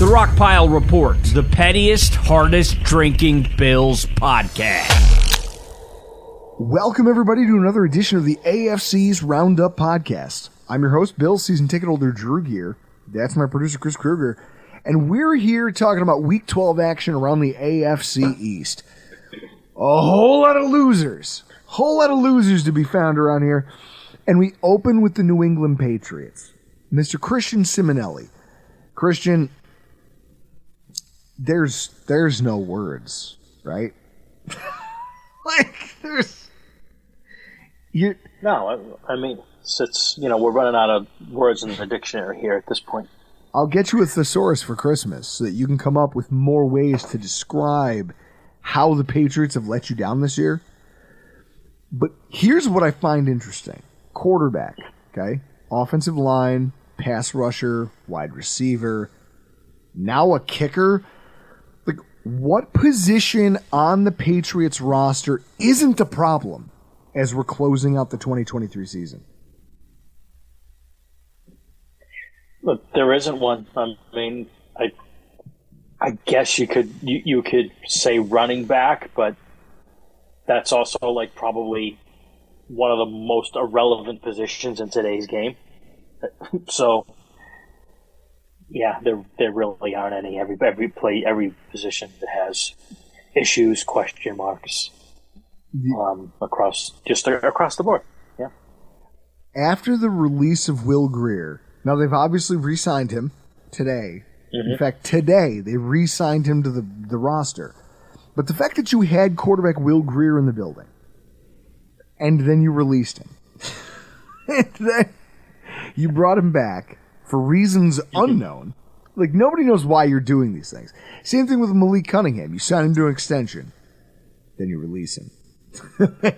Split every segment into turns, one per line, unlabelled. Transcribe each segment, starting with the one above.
The Rockpile Report, the pettiest, hardest drinking Bills podcast.
Welcome, everybody, to another edition of the AFC's Roundup podcast. I'm your host, Bill, season ticket holder Drew Gear. That's my producer, Chris Kruger. And we're here talking about Week 12 action around the AFC East. A whole lot of losers. Whole lot of losers to be found around here. And we open with the New England Patriots. Mr. Christian Simonelli. Christian, there's no words, right?
No, I mean, it's we're running out of words in the dictionary here at this point.
I'll get you a thesaurus for Christmas so that you can come up with more ways to describe how the Patriots have let you down this year. But here's what I find interesting. Quarterback, okay? Offensive line, pass rusher, wide receiver, now a kicker. Like, what position on the Patriots roster isn't a problem as we're closing out the 2023 season?
Look, there isn't one. I mean, I guess you could say running back, but that's also like probably one of the most irrelevant positions in today's game. So, yeah, there really aren't any. Every position that has issues, question marks, across the board. Yeah. After
the release of Will Grier, now they've obviously re-signed him today. Mm-hmm. In fact, today they re-signed him to the roster. But the fact that you had quarterback Will Grier in the building, and then you released him, and then you brought him back for reasons unknown. Like, nobody knows why you're doing these things. Same thing with Malik Cunningham. You sign him to an extension, then you release him.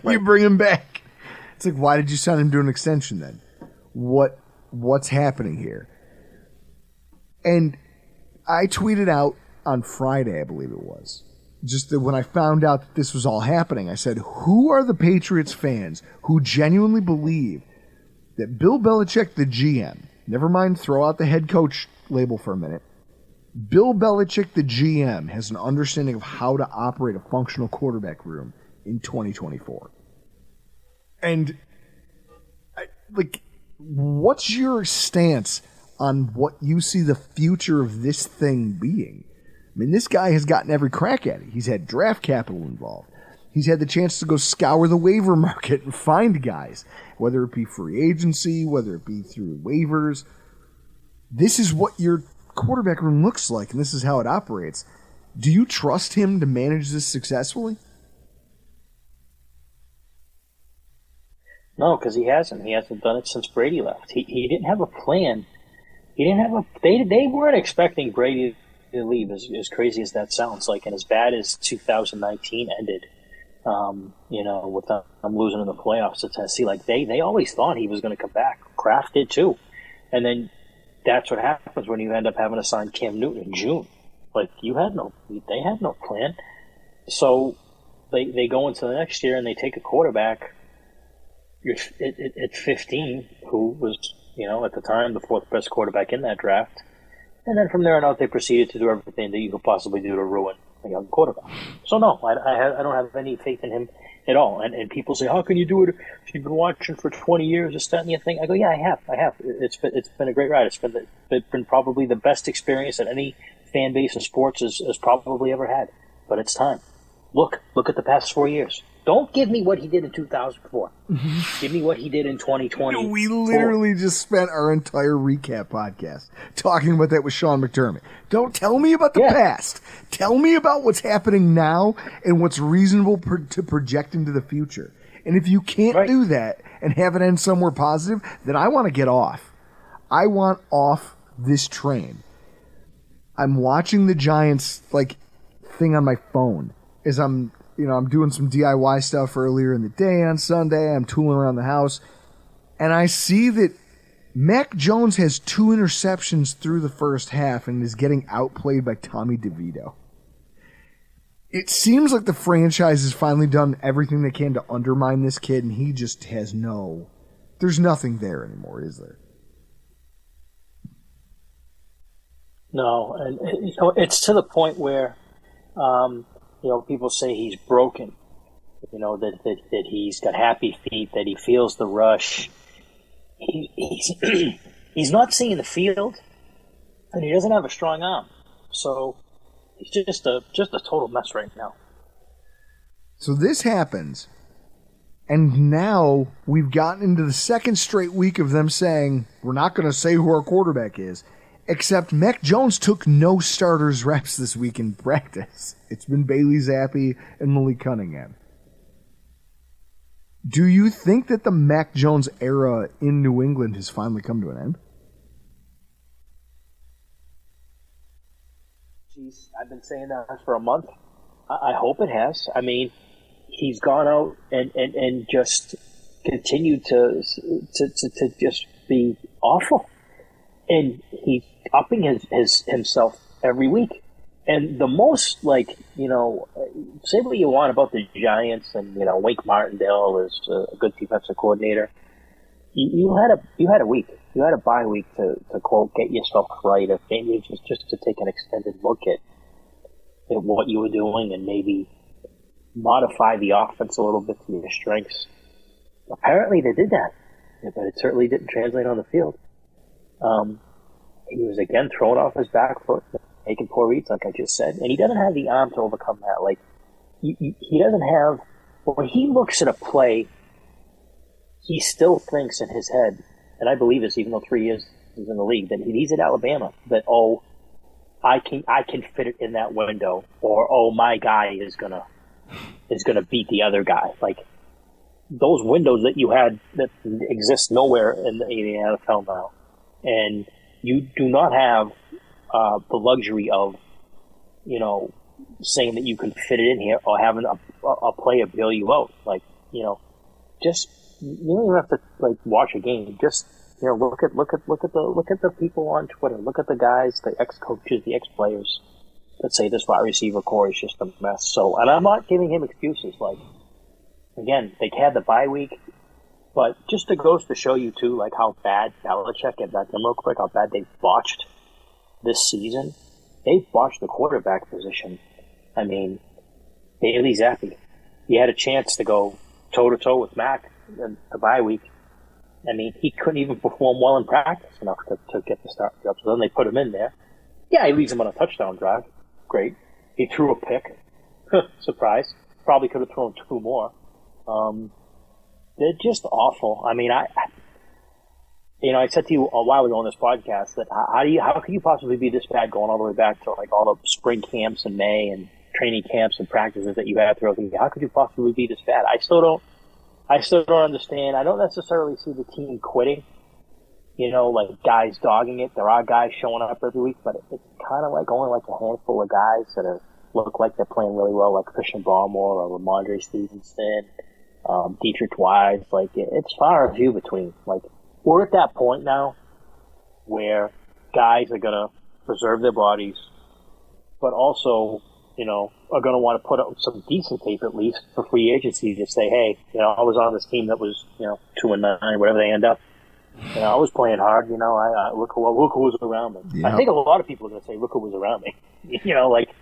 You bring him back. It's like, why did you sign him to an extension then? What's happening here? And I tweeted out on Friday, I believe it was, just that when I found out that this was all happening, I said, who are the Patriots fans who genuinely believe that Bill Belichick, the GM, never mind throw out the head coach label for a minute, Bill Belichick, the GM, has an understanding of how to operate a functional quarterback room in 2024? And, what's your stance on what you see the future of this thing being? I mean, this guy has gotten every crack at it. He's had draft capital involved. He's had the chance to go scour the waiver market and find guys, whether it be free agency, whether it be through waivers. This is what your quarterback room looks like, and this is how it operates. Do you trust him to manage this successfully?
No, because he hasn't. He hasn't done it since Brady left. He didn't have a plan. They weren't expecting Brady to leave, as crazy as that sounds. Like, and as bad as 2019 ended, with them losing in the playoffs to Tennessee, like they always thought he was going to come back. Kraft did too, and then that's what happens when you end up having to sign Cam Newton in June. Like, they had no plan. So they go into the next year and they take a quarterback at 15 who was, at the time the fourth best quarterback in that draft. And then from there on out, they proceeded to do everything that you could possibly do to ruin a young quarterback. So no, I don't have any faith in him at all. And people say, how can you do it if you've been watching for 20 years, this, that, and the other thing? I go, yeah, I have. It's been a great ride. It's been probably the best experience that any fan base in sports has probably ever had. But it's time. Look at the past 4 years. Don't give me what he did in 2004. Give me what he did in 2020.
We literally just spent our entire recap podcast talking about that with Sean McDermott. Don't tell me about the past. Tell me about what's happening now and what's reasonable to project into the future. And if you can't do that and have it end somewhere positive, then I want to get off. I want off this train. I'm watching the Giants thing on my phone as I'm doing some DIY stuff earlier in the day on Sunday. I'm tooling around the house, and I see that Mac Jones has 2 interceptions through the first half and is getting outplayed by Tommy DeVito. It seems like the franchise has finally done everything they can to undermine this kid, and he just has there's nothing there anymore, is there?
No, and it's to the point where people say he's broken. That he's got happy feet, that he feels the rush. He's he's not seeing the field, and he doesn't have a strong arm. So he's just a total mess right now.
So this happens, and now we've gotten into the second straight week of them saying, we're not going to say who our quarterback is, except Mac Jones took no starters reps this week in practice. It's been Bailey Zappi and Malik Cunningham. Do you think that the Mac Jones era in New England has finally come to an end?
Jeez, I've been saying that for a month. I hope it has. I mean, he's gone out and just continued to just be awful, and he's upping his himself every week. And the most, say what you want about the Giants, and Wake Martindale is a good defensive coordinator. You had a week. You had a bye week to quote, get yourself right, or maybe just to take an extended look at what you were doing and maybe modify the offense a little bit to your strengths. Apparently they did that, but it certainly didn't translate on the field. He was again thrown off his back foot, making poor reads, like I just said, and he doesn't have the arm to overcome that. Like he doesn't have. When he looks at a play, he still thinks in his head, and I believe this, even though 3 years he's in the league, that he's at Alabama. That I can fit it in that window, or my guy is gonna beat the other guy. Like those windows that you had that exist nowhere in the NFL now, and you do not have the luxury of, saying that you can fit it in here, or having a player bail you out. Like, just you don't even have to watch a game. Just look at the people on Twitter. Look at the guys, the ex-coaches, the ex-players that say this wide receiver core is just a mess. So, and I'm not giving him excuses. Like, again, they had the bye week, but just to goes to show you too, how bad Belichick, get back to them real quick, how bad they botched this season. They botched the quarterback position. I mean, Bailey Zappi, he had a chance to go toe-to-toe with Mac in the bye week. I mean, he couldn't even perform well in practice enough to get the start job. So then they put him in there. Yeah, he leads him on a touchdown drive. Great. He threw a pick. Surprise. Probably could have thrown 2 more. They're just awful. I mean, I said to you a while ago on this podcast that how could you possibly be this bad going all the way back to all the spring camps in May and training camps and practices that you had throughout the year? How could you possibly be this bad? I still don't understand. I don't necessarily see the team quitting, guys dogging it. There are guys showing up every week, but it's kind of only a handful of guys that look like they're playing really well, like Christian Barmore or Ramondre Stevenson, Dietrich Wise. It's far and few between. We're at that point now where guys are going to preserve their bodies, but also, are going to want to put up some decent tape at least for free agency to say, hey, I was on this team that was, 2-9, whatever they end up. I was playing hard. I look who was around me. Yeah. I think a lot of people are going to say, look who was around me.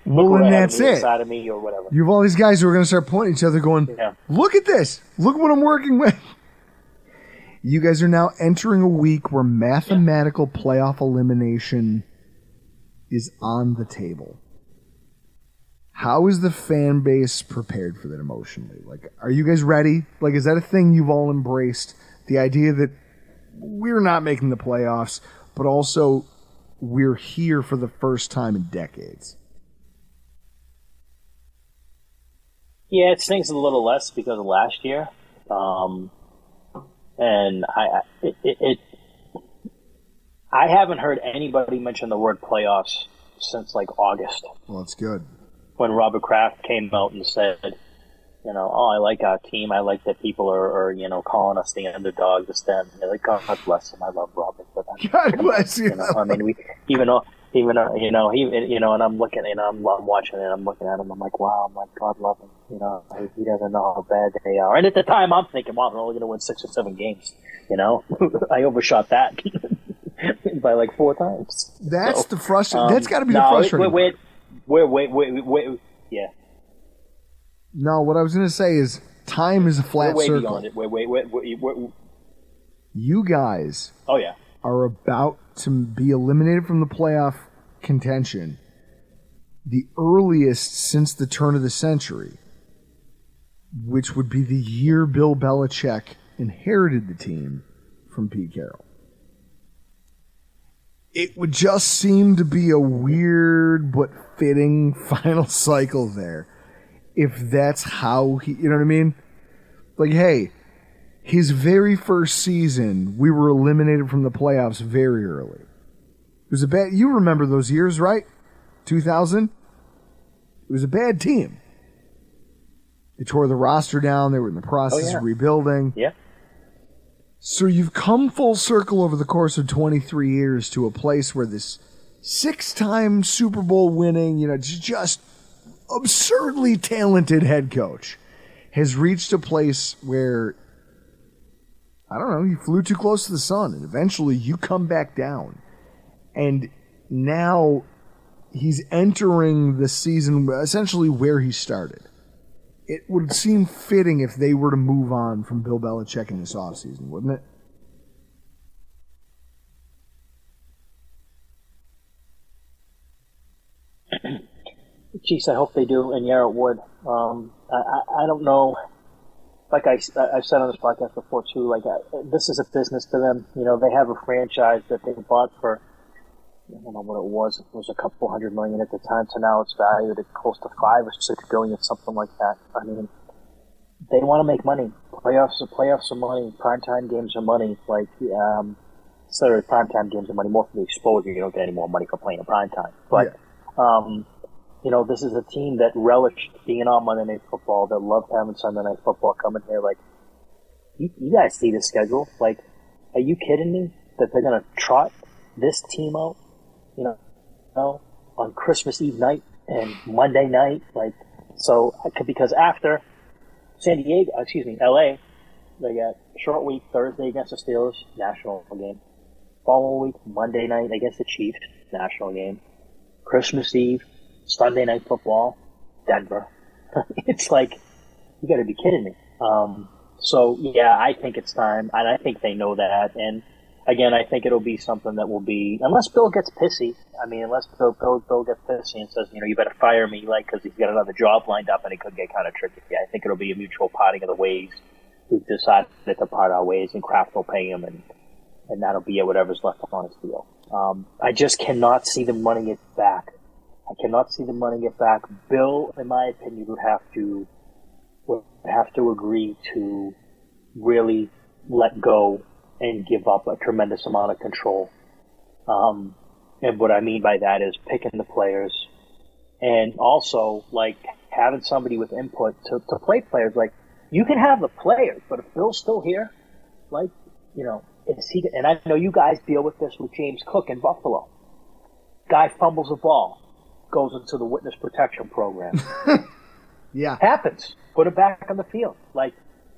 Look
and that's it.
Inside of me or whatever.
You have all these guys who are going to start pointing at each other going, look at this. Look what I'm working with. You guys are now entering a week where mathematical playoff elimination is on the table. How is the fan base prepared for that emotionally? Are you guys ready? Is that a thing you've all embraced? The idea that we're not making the playoffs, but also we're here for the first time in decades.
Yeah, it stings a little less because of last year. And I haven't heard anybody mention the word playoffs since August.
Well, that's good.
When Robert Kraft came out and said, I like our team. I like that people are calling us the underdog, this, that. God bless him. I love Robert for that.
God bless you.
I mean, and I'm looking, and I'm watching it, and I'm looking at him. I'm like, wow, God love him. He doesn't know how bad they are. And at the time, I'm thinking, wow, they're only going to win 6 or 7 games. I overshot that. by like 4 times.
That's the frustrating. That's got to be the frustrating.
Wait. Yeah.
No, what I was going to say is time is a flat
We're way
circle.
beyond it. Wait.
You guys
Oh, yeah.
are about to be eliminated from the playoff contention the earliest since the turn of the century, which would be the year Bill Belichick inherited the team from Pete Carroll. It would just seem to be a weird but fitting final cycle there, if that's how he, you know what I mean? Like, hey, his very first season, we were eliminated from the playoffs very early. It was a bad, you remember those years, right? 2000? It was a bad team. They tore the roster down. They were in the process of rebuilding.
Yeah.
So you've come full circle over the course of 23 years to a place where this 6-time Super Bowl winning, just absurdly talented head coach has reached a place where, I don't know, you flew too close to the sun, and eventually you come back down. And now he's entering the season essentially where he started. It would seem fitting if they were to move on from Bill Belichick in this offseason, wouldn't
it? Jeez, I hope they do, and yeah, it would. I don't know. Like I've said on this podcast before too. This is a business to them. They have a franchise that they bought for, I don't know what it was. It was a couple $100 million at the time. So now it's valued at close to $5 or $6 billion, something like that. I mean, they want to make money. Playoffs are money. Primetime games are money. Sorry, primetime games are money more for the exposure. You don't get any more money for playing in primetime. But this is a team that relished being on Monday Night Football. That loved having Sunday Night Football coming here. You guys see the schedule? Are you kidding me? That they're gonna trot this team out? On Christmas Eve night and Monday night, because after LA, they got short week Thursday against the Steelers, national game. Following week, Monday night against the Chiefs, national game. Christmas Eve, Sunday Night Football, Denver. It's like, you got to be kidding me. I think it's time, and I think they know that, and again, I think it'll be something that will be, unless Bill gets pissy. Unless Bill gets pissy and says, you better fire me, because he's got another job lined up, and it could get kind of tricky. I think it'll be a mutual parting of the ways. We've decided to part our ways, and Kraft will pay him, and that'll be whatever's left on his deal. I just cannot see the money get back. Bill, in my opinion, would have to agree to really let go and give up a tremendous amount of control. And what I mean by that is picking the players and also having somebody with input to play players. You can have the players, but if Bill's still here, is he? And I know you guys deal with this with James Cook in Buffalo. Guy fumbles a ball, goes into the witness protection program.
Yeah.
Happens. Put it back on the field.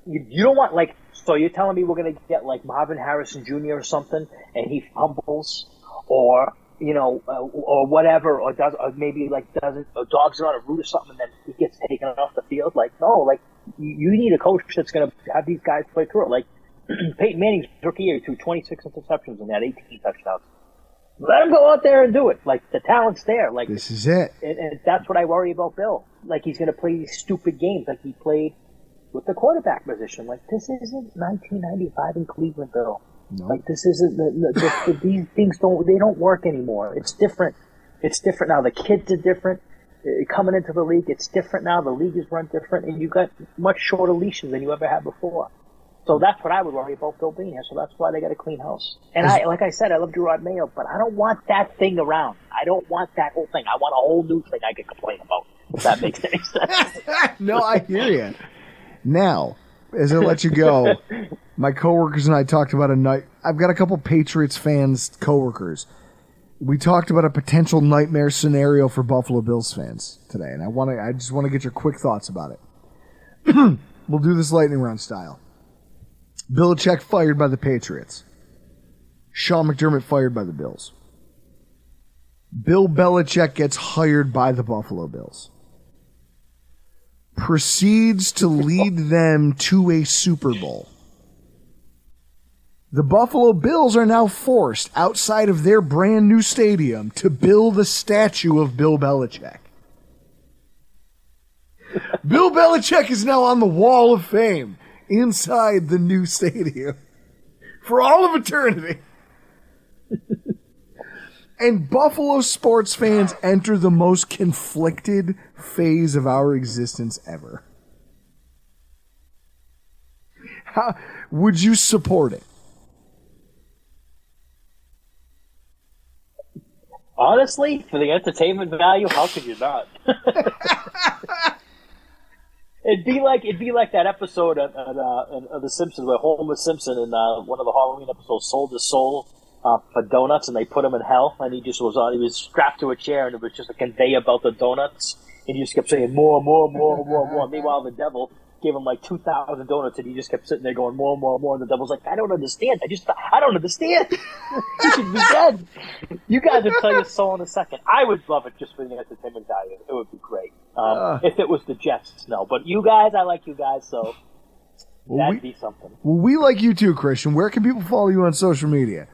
You don't want, so you're telling me we're going to get, Marvin Harrison Jr. or something, and he fumbles, or, or whatever, or maybe, doesn't, or dogs are on a route or something, and then he gets taken off the field? No, you need a coach that's going to have these guys play through it. Peyton Manning's rookie year threw 26 interceptions and had 18 touchdowns. Let him go out there and do it. The talent's there.
This is it.
And that's what I worry about Bill. He's going to play these stupid games like he played with the quarterback position. This isn't 1995 in Cleveland, Bill.
No.
This isn't these things don't work anymore. It's different. It's different now. The kids are different. Coming into the league, it's different now. The league is run different, and you've got much shorter leashes than you ever had before. So that's what I would worry about Bill being here. So that's why they got a clean house. And like I said, I love Gerard Mayo, but I don't want that thing around. I don't want that whole thing. I want a whole new thing I can complain about, if that makes any sense.
No, I hear you. Now, as I let you go, my coworkers and I talked about I've got a couple Patriots fans, coworkers. We talked about a potential nightmare scenario for Buffalo Bills fans today, and I just want to get your quick thoughts about it. We'll do this lightning round style. Belichick fired by the Patriots. Sean McDermott fired by the Bills. Bill Belichick gets hired by the Buffalo Bills. Proceeds to lead them to a Super Bowl. The Buffalo Bills are now forced, outside of their brand new stadium, to build a statue of Bill Belichick. Bill Belichick is now on the Wall of Fame inside the new stadium for all of eternity. And Buffalo sports fans enter the most conflicted phase of our existence ever. How would you support it?
Honestly, for the entertainment value, how could you not? It'd be like that episode of The Simpsons where Homer Simpson in one of the Halloween episodes sold his soul for donuts, and they put him in hell, and he was strapped to a chair, and it was just a conveyor belt of donuts, and he just kept saying more, more, more, more, more. Meanwhile, the devil gave him like 2,000 donuts, and he just kept sitting there going more, more, more. And the devil's like, I don't understand. I don't understand. You should be dead. You guys would tell your soul in a second. I would love it just for the entertainment value. It would be great. If it was the Jets, no. But you guys, I like you guys, so that'd be something.
Well, we like you too, Christian. Where can people follow you on social media?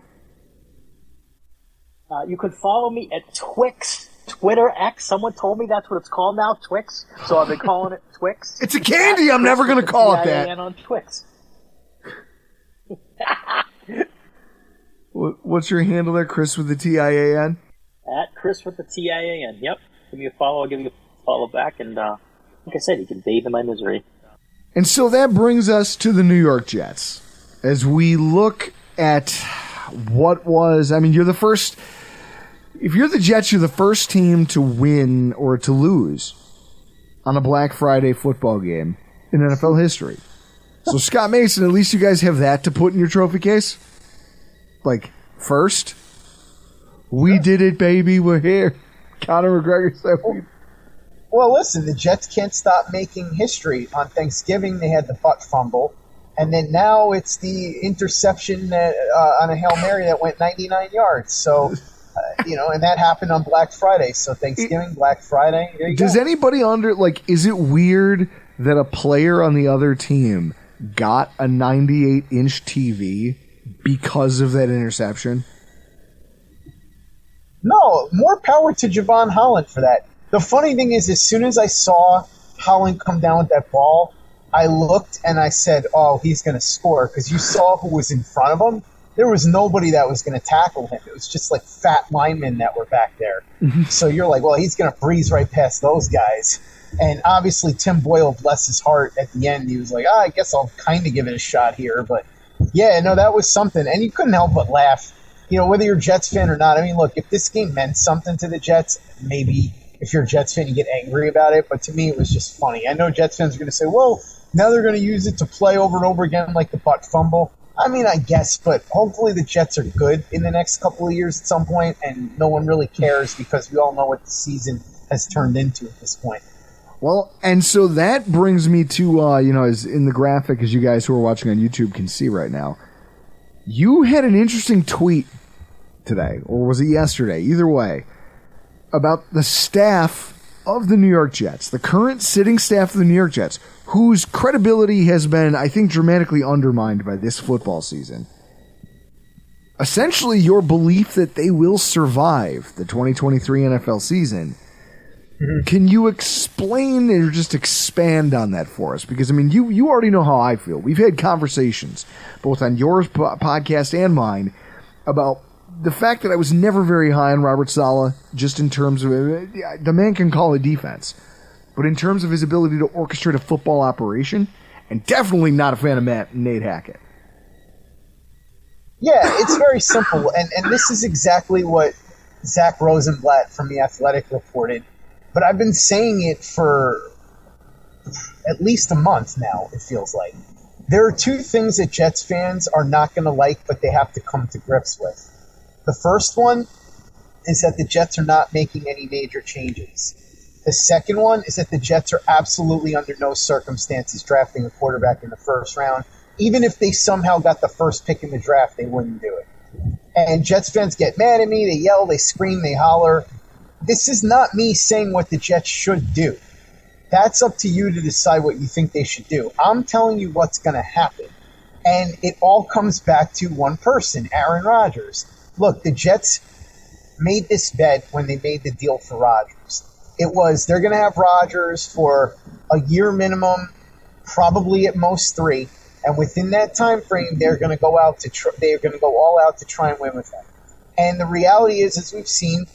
You could follow me at Twix, Twitter X. Someone told me that's what it's called now, Twix. So I've been calling it Twix.
It's a candy. I'm never going to call it that.
on Twix.
What's your handle there, Chris with the TIAN?
At Chris with the TIAN. Yep. Give me a follow. I'll give you a follow back. And like I said, you can bathe in my misery.
And so that brings us to the New York Jets. As we look at what was, I mean, you're the first. If you're the Jets, you're the first team to win or to lose on a Black Friday football game in NFL history. So, Scott Mason, at least you guys have that to put in your trophy case? Like, first? We did it, baby. We're here. Conor McGregor said we...
Well, listen, the Jets can't stop making history. On Thanksgiving, they had the butt fumble. And then now it's the interception that, on a Hail Mary that went 99 yards. So... and that happened on Black Friday. So Thanksgiving, Black Friday. There you
Does
go.
anybody is it weird that a player on the other team got a 98-inch TV because of that interception?
No, more power to Javon Holland for that. The funny thing is, as soon as I saw Holland come down with that ball, I looked and I said, oh, he's going to score, because you saw who was in front of him. There was nobody that was going to tackle him. It was just like fat linemen that were back there. So you're like, well, he's going to breeze right past those guys. And obviously Tim Boyle, bless his heart, at the end, he was like, I guess I'll kind of give it a shot here. But, yeah, no, that was something. And you couldn't help but laugh. Whether you're a Jets fan or not, I mean, look, if this game meant something to the Jets, maybe if you're a Jets fan, you get angry about it. But to me, it was just funny. I know Jets fans are going to say, well, now they're going to use it to play over and over again like the butt fumble. I mean, I guess, but hopefully the Jets are good in the next couple of years at some point, and no one really cares because we all know what the season has turned into at this point.
Well, and so that brings me to, as in the graphic, as you guys who are watching on YouTube can see right now, you had an interesting tweet today, or was it yesterday? Either way, about the staff of the New York Jets, the current sitting staff of the New York Jets, whose credibility has been, I think, dramatically undermined by this football season. Essentially, your belief that they will survive the 2023 NFL season. Mm-hmm. Can you explain or just expand on that for us? Because, I mean, you already know how I feel. We've had conversations, both on your podcast and mine, about the fact that I was never very high on Robert Saleh, just in terms of, the man can call a defense. But in terms of his ability to orchestrate a football operation, and definitely not a fan of Nate Hackett.
Yeah, it's very simple, and this is exactly what Zach Rosenblatt from The Athletic reported. But I've been saying it for at least a month now, it feels like. There are two things that Jets fans are not going to like, but they have to come to grips with. The first one is that the Jets are not making any major changes. The second one is that the Jets are absolutely under no circumstances drafting a quarterback in the first round. Even if they somehow got the first pick in the draft, they wouldn't do it. And Jets fans get mad at me. They yell, they scream, they holler. This is not me saying what the Jets should do. That's up to you to decide what you think they should do. I'm telling you what's going to happen. And it all comes back to one person, Aaron Rodgers. Look, the Jets made this bet when they made the deal for Rodgers. It was they're going to have Rodgers for a year minimum, probably at most 3. And within that time frame, they're going to go all out to try and win with him. And the reality is, as we've seen,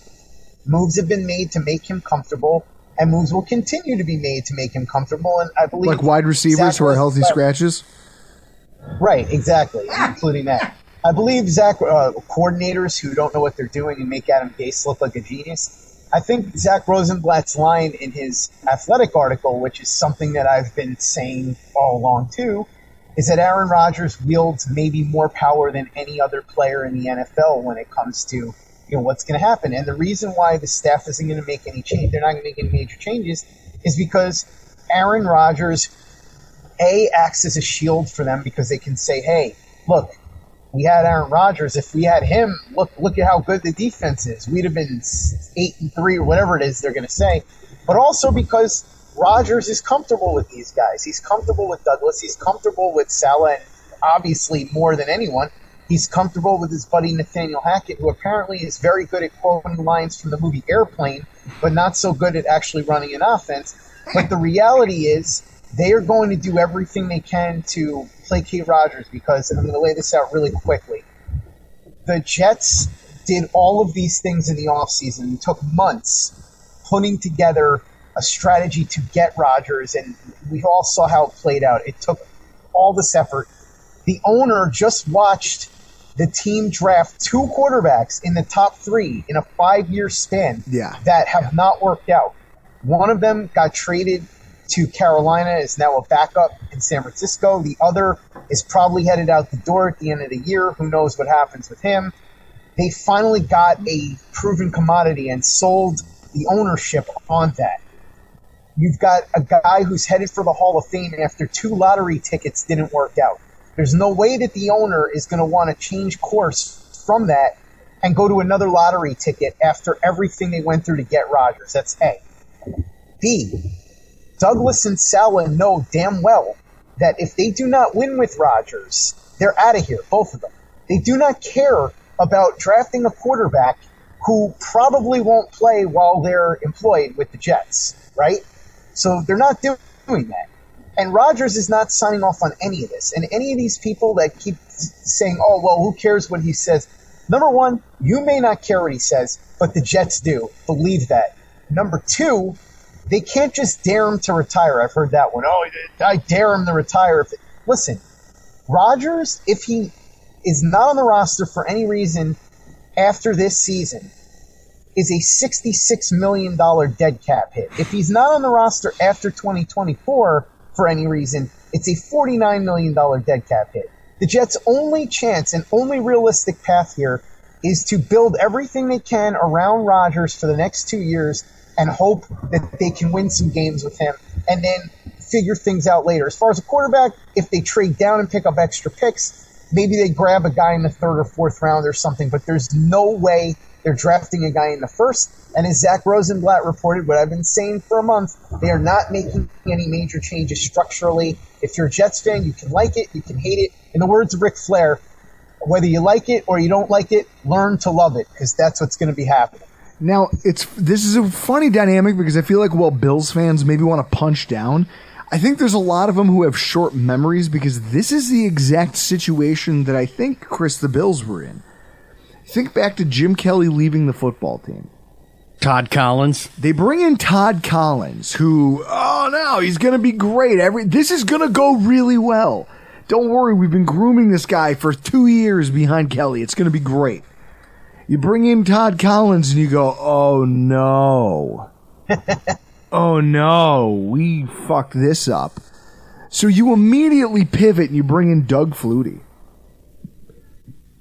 moves have been made to make him comfortable, and moves will continue to be made to make him comfortable. And I believe
like wide receivers who are healthy scratches.
Right, exactly, including that. I believe coordinators who don't know what they're doing and make Adam Gase look like a genius. I think Zach Rosenblatt's line in his Athletic article, which is something that I've been saying all along too, is that Aaron Rodgers wields maybe more power than any other player in the NFL when it comes to what's going to happen. And the reason why the staff isn't going to make any change, they're not going to make any major changes, is because Aaron Rodgers, acts as a shield for them, because they can say, hey, look, we had Aaron Rodgers. If we had him, look at how good the defense is. We'd have been 8-3 or whatever it is they're going to say. But also because Rodgers is comfortable with these guys. He's comfortable with Douglas. He's comfortable with Salah, and obviously more than anyone, he's comfortable with his buddy Nathaniel Hackett, who apparently is very good at quoting lines from the movie Airplane, but not so good at actually running an offense. But the reality is they are going to do everything they can to placate Rodgers, because, and I'm going to lay this out really quickly, the Jets did all of these things in the offseason. It took months putting together a strategy to get Rodgers, and we all saw how it played out. It took all this effort. The owner just watched the team draft 2 quarterbacks in the top 3 in a 5-year span that have not worked out. One of them got traded to Carolina, is now a backup in San Francisco. The other is probably headed out the door at the end of the year. Who knows what happens with him? They finally got a proven commodity and sold the ownership on that. You've got a guy who's headed for the Hall of Fame after 2 lottery tickets didn't work out. There's no way that the owner is going to want to change course from that and go to another lottery ticket after everything they went through to get Rodgers. That's A. B, Douglas and Salah know damn well that if they do not win with Rodgers, they're out of here, both of them. They do not care about drafting a quarterback who probably won't play while they're employed with the Jets, right? So they're not doing that. And Rodgers is not signing off on any of this. And any of these people that keep saying, oh, well, who cares what he says? Number one, you may not care what he says, but the Jets do. Believe that. Number 2, they can't just dare him to retire. I've heard that one. Oh, I dare him to retire. Listen, Rodgers, if he is not on the roster for any reason after this season, is a $66 million dead cap hit. If he's not on the roster after 2024 for any reason, it's a $49 million dead cap hit. The Jets' only chance and only realistic path here is to build everything they can around Rodgers for the next 2 years and hope that they can win some games with him and then figure things out later. As far as a quarterback, if they trade down and pick up extra picks, maybe they grab a guy in the 3rd or 4th round or something, but there's no way they're drafting a guy in the 1st. And as Zach Rosenblatt reported, what I've been saying for a month, they are not making any major changes structurally. If you're a Jets fan, you can like it, you can hate it. In the words of Ric Flair, whether you like it or you don't like it, learn to love it, because that's what's going to be happening.
Now, this is a funny dynamic, because I feel like while Bills fans maybe want to punch down, I think there's a lot of them who have short memories, because this is the exact situation that I think, Chris, the Bills were in. Think back to Jim Kelly leaving the football team.
Todd Collins.
They bring in Todd Collins, who, oh no, he's going to be great. This is going to go really well. Don't worry, we've been grooming this guy for 2 years behind Kelly. It's going to be great. You bring in Todd Collins and you go, oh no. Oh no, we fucked this up. So you immediately pivot and you bring in Doug Flutie.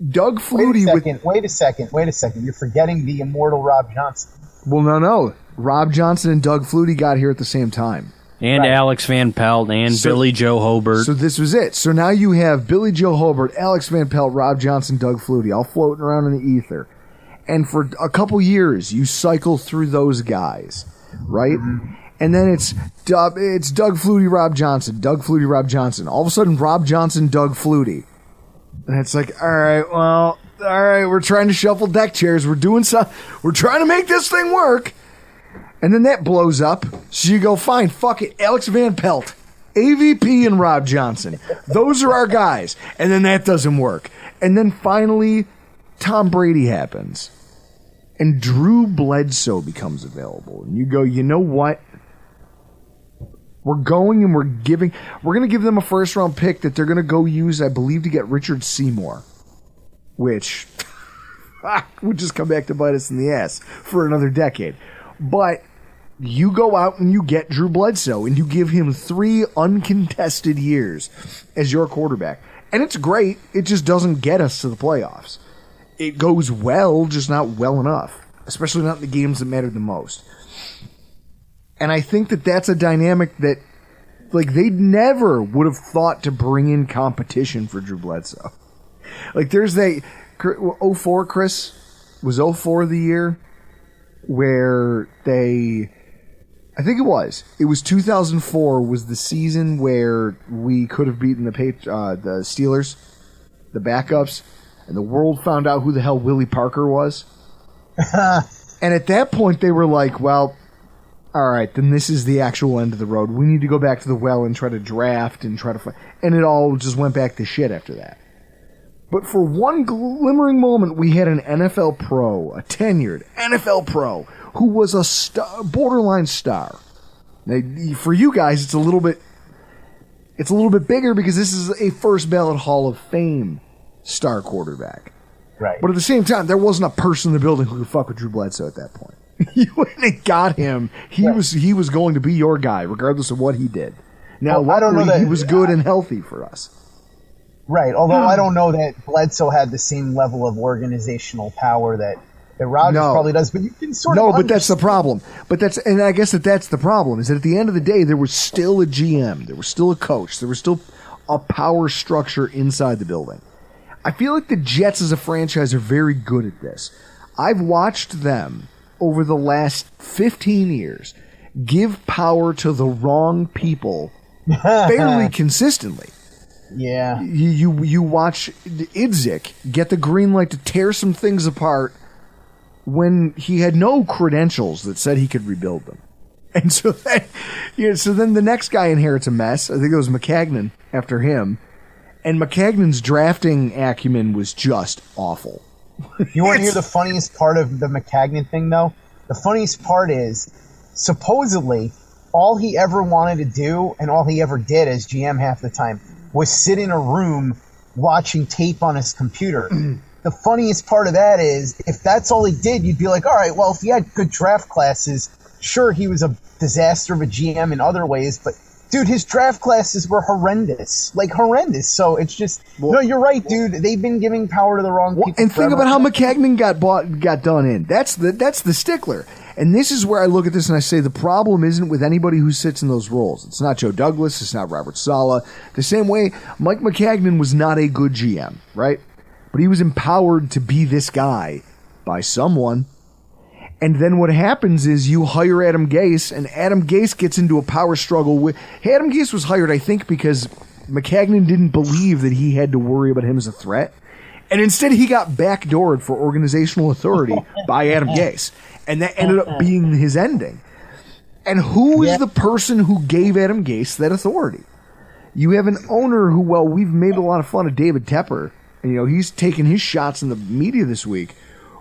Doug Flutie
Wait a second. You're forgetting the immortal Rob Johnson.
Well, no. Rob Johnson and Doug Flutie got here at the same time.
And Alex Van Pelt and Billy Joe Hobart.
So this was it. So now you have Billy Joe Hobart, Alex Van Pelt, Rob Johnson, Doug Flutie, all floating around in the ether. And for a couple years, you cycle through those guys, right? Mm-hmm. And then it's Doug Flutie, Rob Johnson, Doug Flutie, Rob Johnson. All of a sudden, Rob Johnson, Doug Flutie. And it's like, all right, we're trying to shuffle deck chairs. We're trying to make this thing work. And then that blows up. So you go, fine, fuck it. Alex Van Pelt, AVP, and Rob Johnson. Those are our guys. And then that doesn't work. And then finally, Tom Brady happens. And Drew Bledsoe becomes available. And you go, you know what? We're going and we're going to give them a first round pick that they're going to go use, I believe, to get Richard Seymour. Which would just come back to bite us in the ass for another decade. But you go out and you get Drew Bledsoe and you give him 3 uncontested years as your quarterback. And it's great. It just doesn't get us to the playoffs. It goes well, just not well enough. Especially not in the games that matter the most. And I think that that's a dynamic that, like, they never would have thought to bring in competition for Drew Bledsoe. Like, there's 04, Chris, was 04 the year where I think it was 2004 was the season where we could have beaten the Steelers, the backups, and the world found out who the hell Willie Parker was. And at that point, they were like, well, all right, then this is the actual end of the road. We need to go back to the well and try to draft and try to find. And it all just went back to shit after that. But for one glimmering moment, we had an NFL pro, a tenured NFL pro, who was a borderline star. Now, for you guys, it's a little bit bigger because this is a first ballot Hall of Fame star quarterback.
Right.
But at the same time, there wasn't a person in the building who could fuck with Drew Bledsoe at that point. You went and got him. He was going to be your guy, regardless of what he did. Now,
well, I don't know that
he was good and healthy for us.
Right, although I don't know that Bledsoe had the same level of organizational power that Rodgers probably does, but you can sort of
but that's the problem. And I guess that's the problem, is that at the end of the day, there was still a GM, there was still a coach, there was still a power structure inside the building. I feel like the Jets as a franchise are very good at this. I've watched them over the last 15 years give power to the wrong people fairly consistently.
Yeah.
You watch Idzik get the green light to tear some things apart when he had no credentials that said he could rebuild them. And so then the next guy inherits a mess. I think it was McCagnon after him. And McCagnon's drafting acumen was just awful.
You want to hear the funniest part of the McCagnon thing, though? The funniest part is, supposedly, all he ever wanted to do, and all he ever did as GM half the time, was sit in a room watching tape on his computer. The funniest part of that is, if that's all he did, you'd be like, all right, well, if he had good draft classes, sure, he was a disaster of a GM in other ways, but dude, his draft classes were horrendous. Like, horrendous. So it's just, no, you're right, dude. They've been giving power to the wrong people.
And think about how McCagnon got done in. That's the stickler. And this is where I look at this and I say the problem isn't with anybody who sits in those roles. It's not Joe Douglas. It's not Robert Saleh. The same way Mike McCagnon was not a good GM, right? But he was empowered to be this guy by someone. And then what happens is you hire Adam Gase, and Adam Gase gets into a power struggle with... Adam Gase was hired, I think, because McCagnon didn't believe that he had to worry about him as a threat. And instead he got backdoored for organizational authority by Adam Gase. And that ended up being his ending. And who is the person who gave Adam Gase that authority? You have an owner who, well, we've made a lot of fun of David Tepper. And, you know, he's taken his shots in the media this week.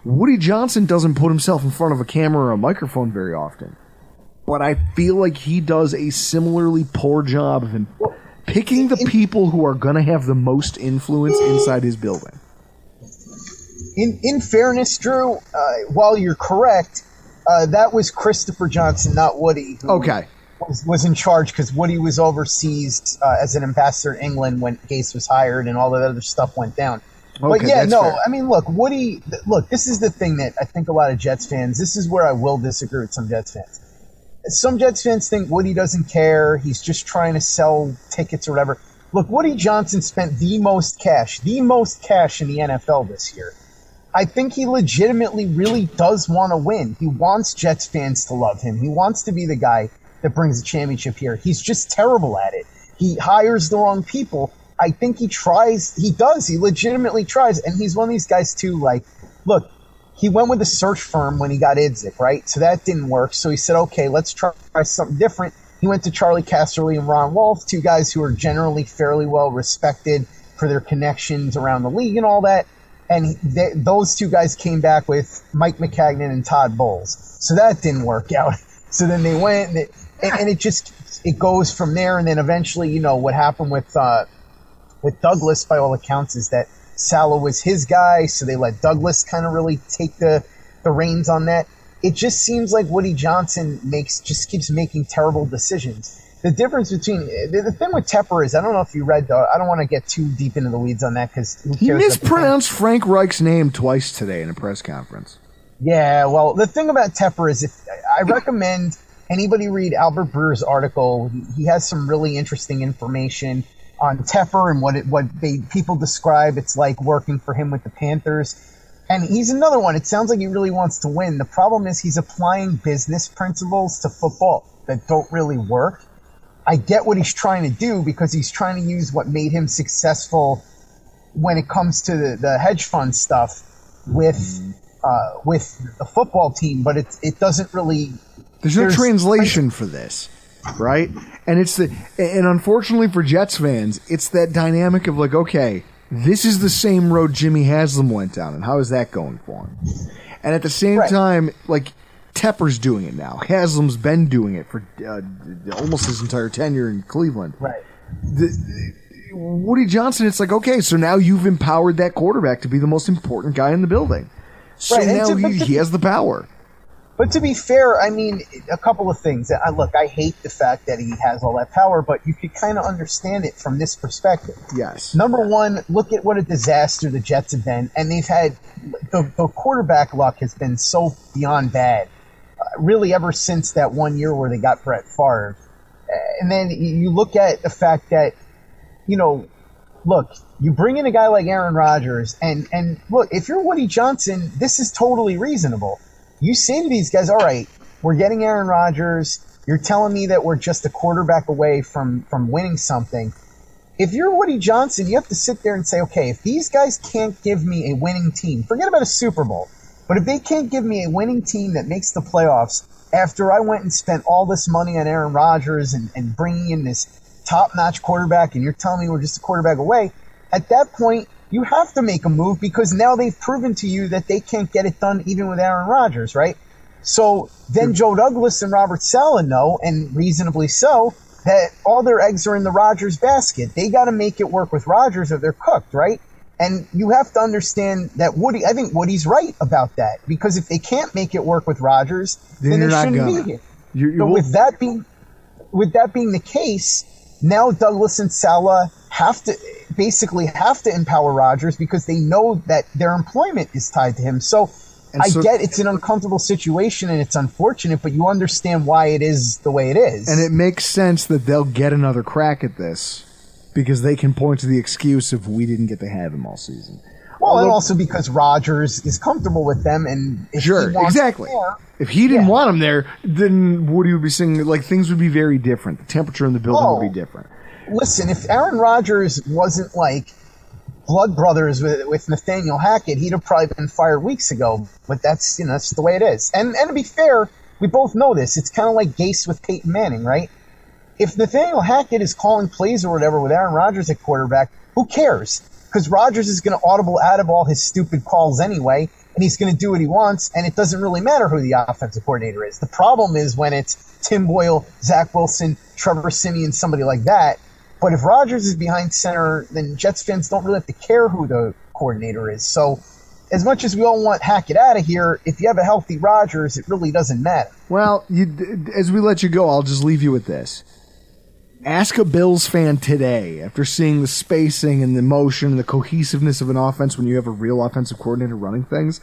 Woody Johnson doesn't put himself in front of a camera or a microphone very often. But I feel like he does a similarly poor job of him picking the people who are going to have the most influence inside his building.
In fairness, Drew, while you're correct, that was Christopher Johnson, not Woody. Who was in charge because Woody was overseas as an ambassador in England when Gase was hired and all that other stuff went down. But yeah, no, fair. I mean, look, Woody, this is the thing that I think a lot of Jets fans, this is where I will disagree with some Jets fans. some Jets fans think Woody doesn't care. He's just trying to sell tickets or whatever. Look, Woody Johnson spent the most cash in the NFL this year. I think he legitimately really does want to win. He wants Jets fans to love him. He wants to be the guy that brings the championship here. He's just terrible at it. He hires the wrong people. I think he tries. He does. He legitimately tries. And he's one of these guys, too, like, look, he went with a search firm when he got Idzik, right? So that didn't work. So he said, okay, let's try something different. He went to Charlie Casserly and Ron Wolf, two guys who are generally fairly well respected for their connections around the league and all that. And those two guys came back with Mike McCagnon and Todd Bowles. So that didn't work out. So then they went, and it goes from there. And then eventually, you know, what happened with Douglas, by all accounts, is that Saleh was his guy. So they let Douglas kind of really take the reins on that. It just seems like Woody Johnson just keeps making terrible decisions. The difference between the thing with Tepper is, I don't know if you read, though, I don't want to get too deep into the weeds on that because
he mispronounced Frank Reich's name twice today in a press conference.
Yeah, well, the thing about Tepper is, I recommend anybody read Albert Breer's article. He has some really interesting information on Tepper and what people describe it's like working for him with the Panthers. And he's another one. It sounds like he really wants to win. The problem is he's applying business principles to football that don't really work. I get what he's trying to do because he's trying to use what made him successful when it comes to the hedge fund stuff with the football team, but it doesn't really.
There's no translation for this, right? And and unfortunately for Jets fans, it's that dynamic of like, okay, this is the same road Jimmy Haslam went down, and how is that going for him? And at the same time, like, Tepper's doing it now. Haslam's been doing it for almost his entire tenure in Cleveland.
Right.
Woody Johnson, it's like, okay, so now you've empowered that quarterback to be the most important guy in the building. So now he has the power.
But to be fair, I mean, a couple of things. Look, I hate the fact that he has all that power, but you could kind of understand it from this perspective.
Yes.
Number one, look at what a disaster the Jets have been, and they've had the quarterback luck has been so beyond bad, really ever since that 1 year where they got Brett Favre. And then you look at the fact that, you know, look, you bring in a guy like Aaron Rodgers, and look, if you're Woody Johnson, this is totally reasonable. You say to these guys, all right, we're getting Aaron Rodgers. You're telling me that we're just a quarterback away from winning something. If you're Woody Johnson, you have to sit there and say, okay, if these guys can't give me a winning team, forget about a Super Bowl, but if they can't give me a winning team that makes the playoffs after I went and spent all this money on Aaron Rodgers and bringing in this top-notch quarterback, and you're telling me we're just a quarterback away, at that point, you have to make a move because now they've proven to you that they can't get it done even with Aaron Rodgers, right? So then Joe Douglas and Robert Saleh know, and reasonably so, that all their eggs are in the Rodgers basket. They got to make it work with Rodgers or they're cooked, right? And you have to understand that I think Woody's right about that because if they can't make it work with Rodgers, then they shouldn't be here. So with that being the case, now Douglas and Saleh have to empower Rodgers because they know that their employment is tied to him. So I get it's an uncomfortable situation and it's unfortunate, but you understand why it is the way it is.
And it makes sense that they'll get another crack at this because they can point to the excuse of we didn't get to have him all season.
Well, and also because Rodgers is comfortable with them, and if he wants
exactly.
Him there,
if he didn't want him there, then Woody would be saying like things would be very different. The temperature in the building would be different.
Listen, if Aaron Rodgers wasn't like blood brothers with Nathaniel Hackett, he'd have probably been fired weeks ago. But that's the way it is. And to be fair, we both know this. It's kind of like Gase with Peyton Manning, right? If Nathaniel Hackett is calling plays or whatever with Aaron Rodgers at quarterback, who cares? Because Rodgers is going to audible out of all his stupid calls anyway, and he's going to do what he wants, and it doesn't really matter who the offensive coordinator is. The problem is when it's Tim Boyle, Zach Wilson, Trevor Siemian, somebody like that. But if Rodgers is behind center, then Jets fans don't really have to care who the coordinator is. So as much as we all want Hackett out of here, if you have a healthy Rodgers, it really doesn't matter.
Well, as we let you go, I'll just leave you with this. Ask a Bills fan today, after seeing the spacing and the motion and the cohesiveness of an offense when you have a real offensive coordinator running things,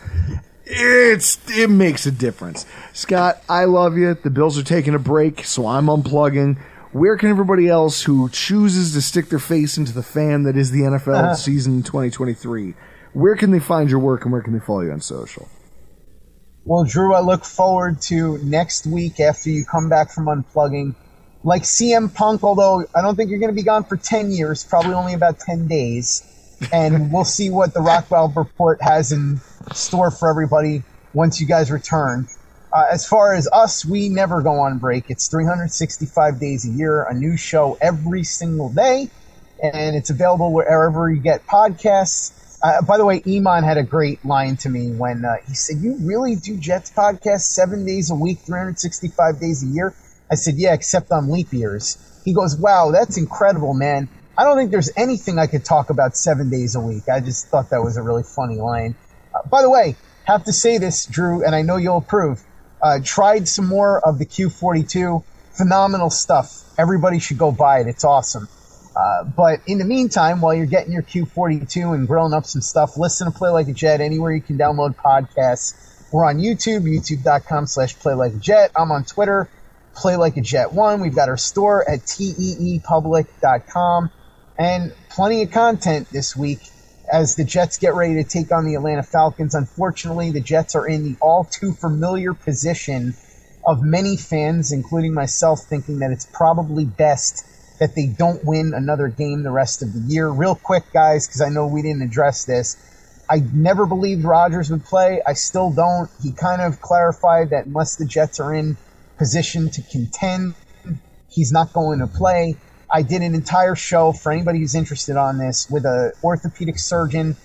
It makes a difference. Scott, I love you. The Bills are taking a break, so I'm unplugging. Where can everybody else who chooses to stick their face into the fan that is the NFL season 2023, where can they find your work and where can they follow you on social?
Well, Drew, I look forward to next week after you come back from unplugging. Like CM Punk, although I don't think you're going to be gone for 10 years, probably only about 10 days. And we'll see what the Rockwell Report has in store for everybody once you guys return. As far as us, we never go on break. It's 365 days a year, a new show every single day, and it's available wherever you get podcasts. By the way, Iman had a great line to me when he said, "You really do Jets podcasts 7 days a week, 365 days a year?" I said, "Yeah, except on leap years." He goes, "Wow, that's incredible, man. I don't think there's anything I could talk about 7 days a week." I just thought that was a really funny line. By the way, have to say this, Drew, and I know you'll approve. Tried some more of the Q42. Phenomenal stuff. Everybody should go buy it. It's awesome. But in the meantime, while you're getting your Q42 and grilling up some stuff, listen to Play Like a Jet anywhere you can download podcasts. We're on YouTube, youtube.com/playlikeajet. I'm on Twitter, PlayLikeAJet1. We've got our store at teepublic.com. And plenty of content this week as the Jets get ready to take on the Atlanta Falcons. Unfortunately, the Jets are in the all too familiar position of many fans, including myself, thinking that it's probably best that they don't win another game the rest of the year. Real quick, guys, because I know we didn't address this. I never believed Rodgers would play. I still don't. He kind of clarified that unless the Jets are in position to contend, he's not going to play. I did an entire show for anybody who's interested on this with an orthopedic surgeon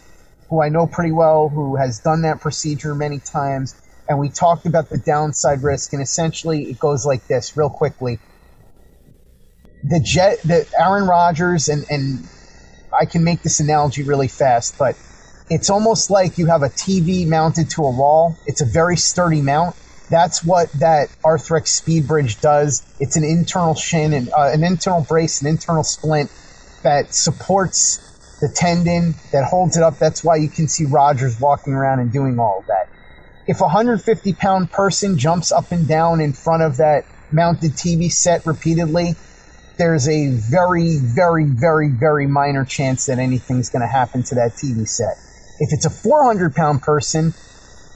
who I know pretty well, who has done that procedure many times, and we talked about the downside risk, and essentially it goes like this, real quickly. The Aaron Rodgers, and I can make this analogy really fast, but it's almost like you have a TV mounted to a wall. It's a very sturdy mount. That's what that Arthrex Speed Bridge does. It's an internal shin, and an internal brace, an internal splint that supports the tendon, that holds it up. That's why you can see Rodgers walking around and doing all of that. If a 150-pound person jumps up and down in front of that mounted TV set repeatedly, there's a very, very, very, very minor chance that anything's going to happen to that TV set. If it's a 400-pound person,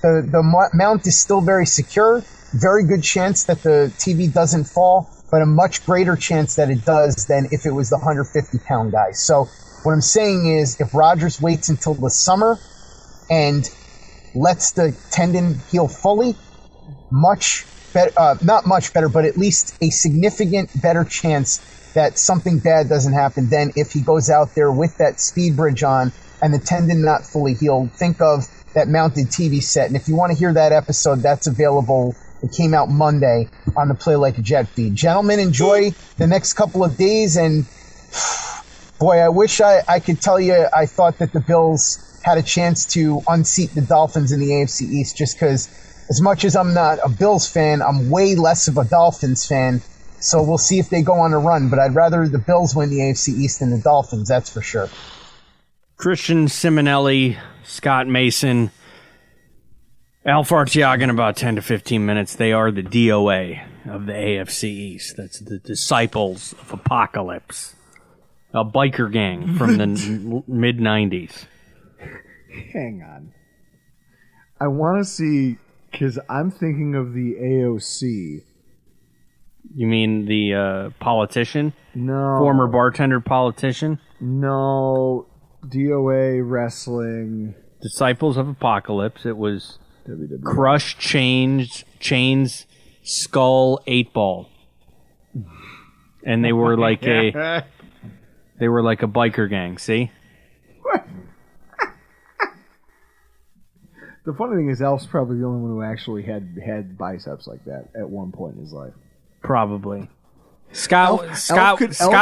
the mount is still very secure, very good chance that the TV doesn't fall, but a much greater chance that it does than if it was the 150-pound guy. So what I'm saying is if Rodgers waits until the summer and lets the tendon heal fully, much better, not much better, but at least a significant better chance that something bad doesn't happen than if he goes out there with that speed bridge on and the tendon not fully healed. Think of that mounted TV set. And if you want to hear that episode, that's available. It came out Monday on the Play Like a Jet feed. Gentlemen, enjoy the next couple of days. And boy, I wish I could tell you I thought that the Bills had a chance to unseat the Dolphins in the AFC East, just because as much as I'm not a Bills fan, I'm way less of a Dolphins fan. So we'll see if they go on a run. But I'd rather the Bills win the AFC East than the Dolphins, that's for sure.
Christian Simonelli, Scott Mason, Alf Arteaga in about 10 to 15 minutes. They are the DOA of the AFC East. That's the Disciples of Apocalypse. A biker gang from the mid-90s.
Hang on. I want to see, because I'm thinking of the AOC.
You mean the politician?
No.
Former bartender politician?
No. DOA Wrestling.
Disciples of Apocalypse. It was
WWE.
Crush, Chains, Skull, 8-Ball. And they were like a biker gang, see?
The funny thing is, Elf's probably the only one who actually had biceps like that at one point in his life.
Probably. Scott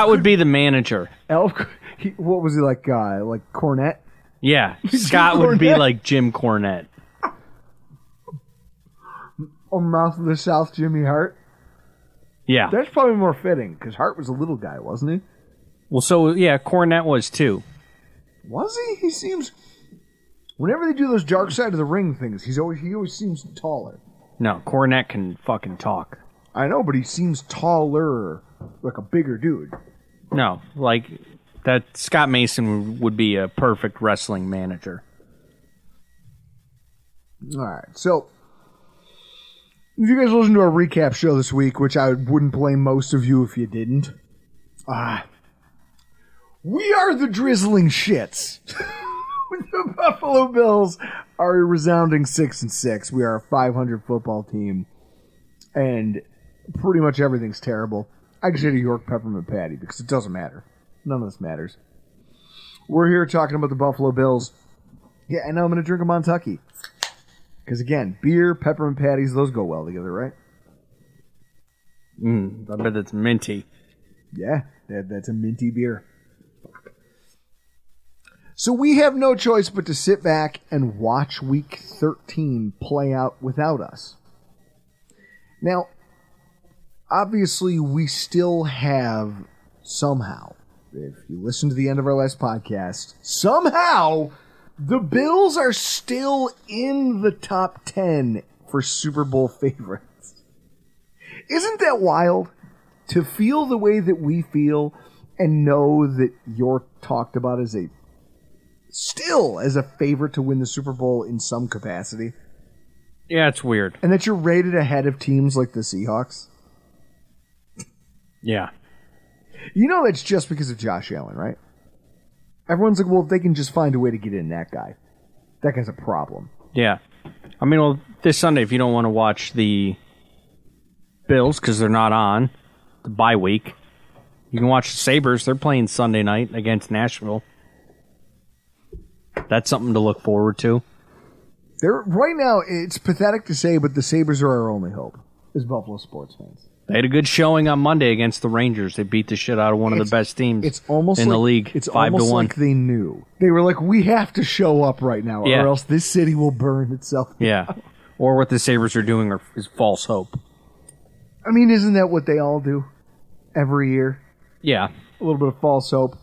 would be the manager.
Elf, what was he like? Cornette?
Yeah, Scott would be like Jim Cornette.
Or Mouth of the South, Jimmy Hart?
Yeah.
That's probably more fitting, because Hart was a little guy, wasn't he?
Well, so, yeah, Cornette was too.
Was he? He seems... Whenever they do those dark side of the ring things, he always seems taller.
No, Cornette can fucking talk.
I know, but he seems taller, like a bigger dude.
No, like that Scott Mason would be a perfect wrestling manager.
All right, so if you guys listened to our recap show this week, which I wouldn't blame most of you if you didn't, we are the drizzling shits. The Buffalo Bills are a resounding 6-6. We are a 500 football team, and pretty much everything's terrible. I just ate a York peppermint patty because it doesn't matter. None of this matters. We're here talking about the Buffalo Bills. Yeah, and I'm going to drink a Montucky. Because, again, beer, peppermint patties, those go well together, right?
I bet it's minty.
Yeah, that's a minty beer. So we have no choice but to sit back and watch Week 13 play out without us. Now, obviously, we still have somehow, if you listen to the end of our last podcast, somehow the Bills are still in the top 10 for Super Bowl favorites. Isn't that wild? To feel the way that we feel and know that you're talked about as a favorite to win the Super Bowl in some capacity.
Yeah, it's weird.
And that you're rated ahead of teams like the Seahawks.
Yeah.
You know that's just because of Josh Allen, right? Everyone's like, well, if they can just find a way to get in that guy's a problem.
Yeah. I mean, well, this Sunday, if you don't want to watch the Bills because they're not on the bye week, you can watch the Sabres. They're playing Sunday night against Nashville. That's something to look forward to.
Right now, it's pathetic to say, but the Sabres are our only hope as Buffalo sports fans.
They had a good showing on Monday against the Rangers. They beat the shit out of one of the best teams in the league.
It's
5-1.
almost like they knew. They were like, we have to show up right now, or else this city will burn itself down.
Yeah. Or what the Sabres are doing is false hope.
I mean, isn't that what they all do every year?
Yeah.
A little bit of false hope.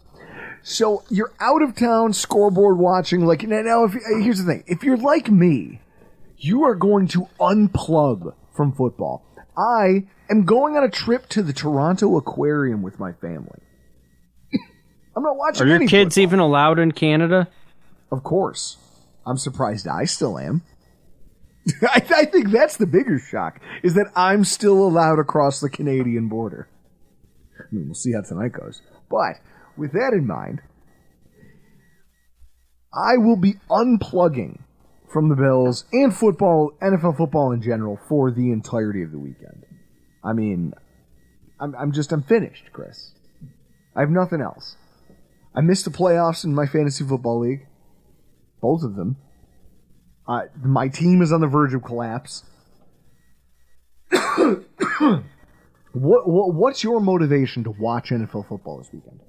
So you're out of town scoreboard watching. Like now, here's the thing: if you're like me, you are going to unplug from football. I am going on a trip to the Toronto Aquarium with my family. I'm not watching.
Are your kids
football.
even allowed in Canada?
Of course. I'm surprised I still am. I think that's the bigger shock, is that I'm still allowed across the Canadian border. I mean, we'll see how tonight goes. But with that in mind, I will be unplugging from the Bills and football, NFL football in general, for the entirety of the weekend. I mean, I'm finished, Chris. I have nothing else. I missed the playoffs in my fantasy football league. Both of them. My team is on the verge of collapse. What's your motivation to watch NFL football this weekend?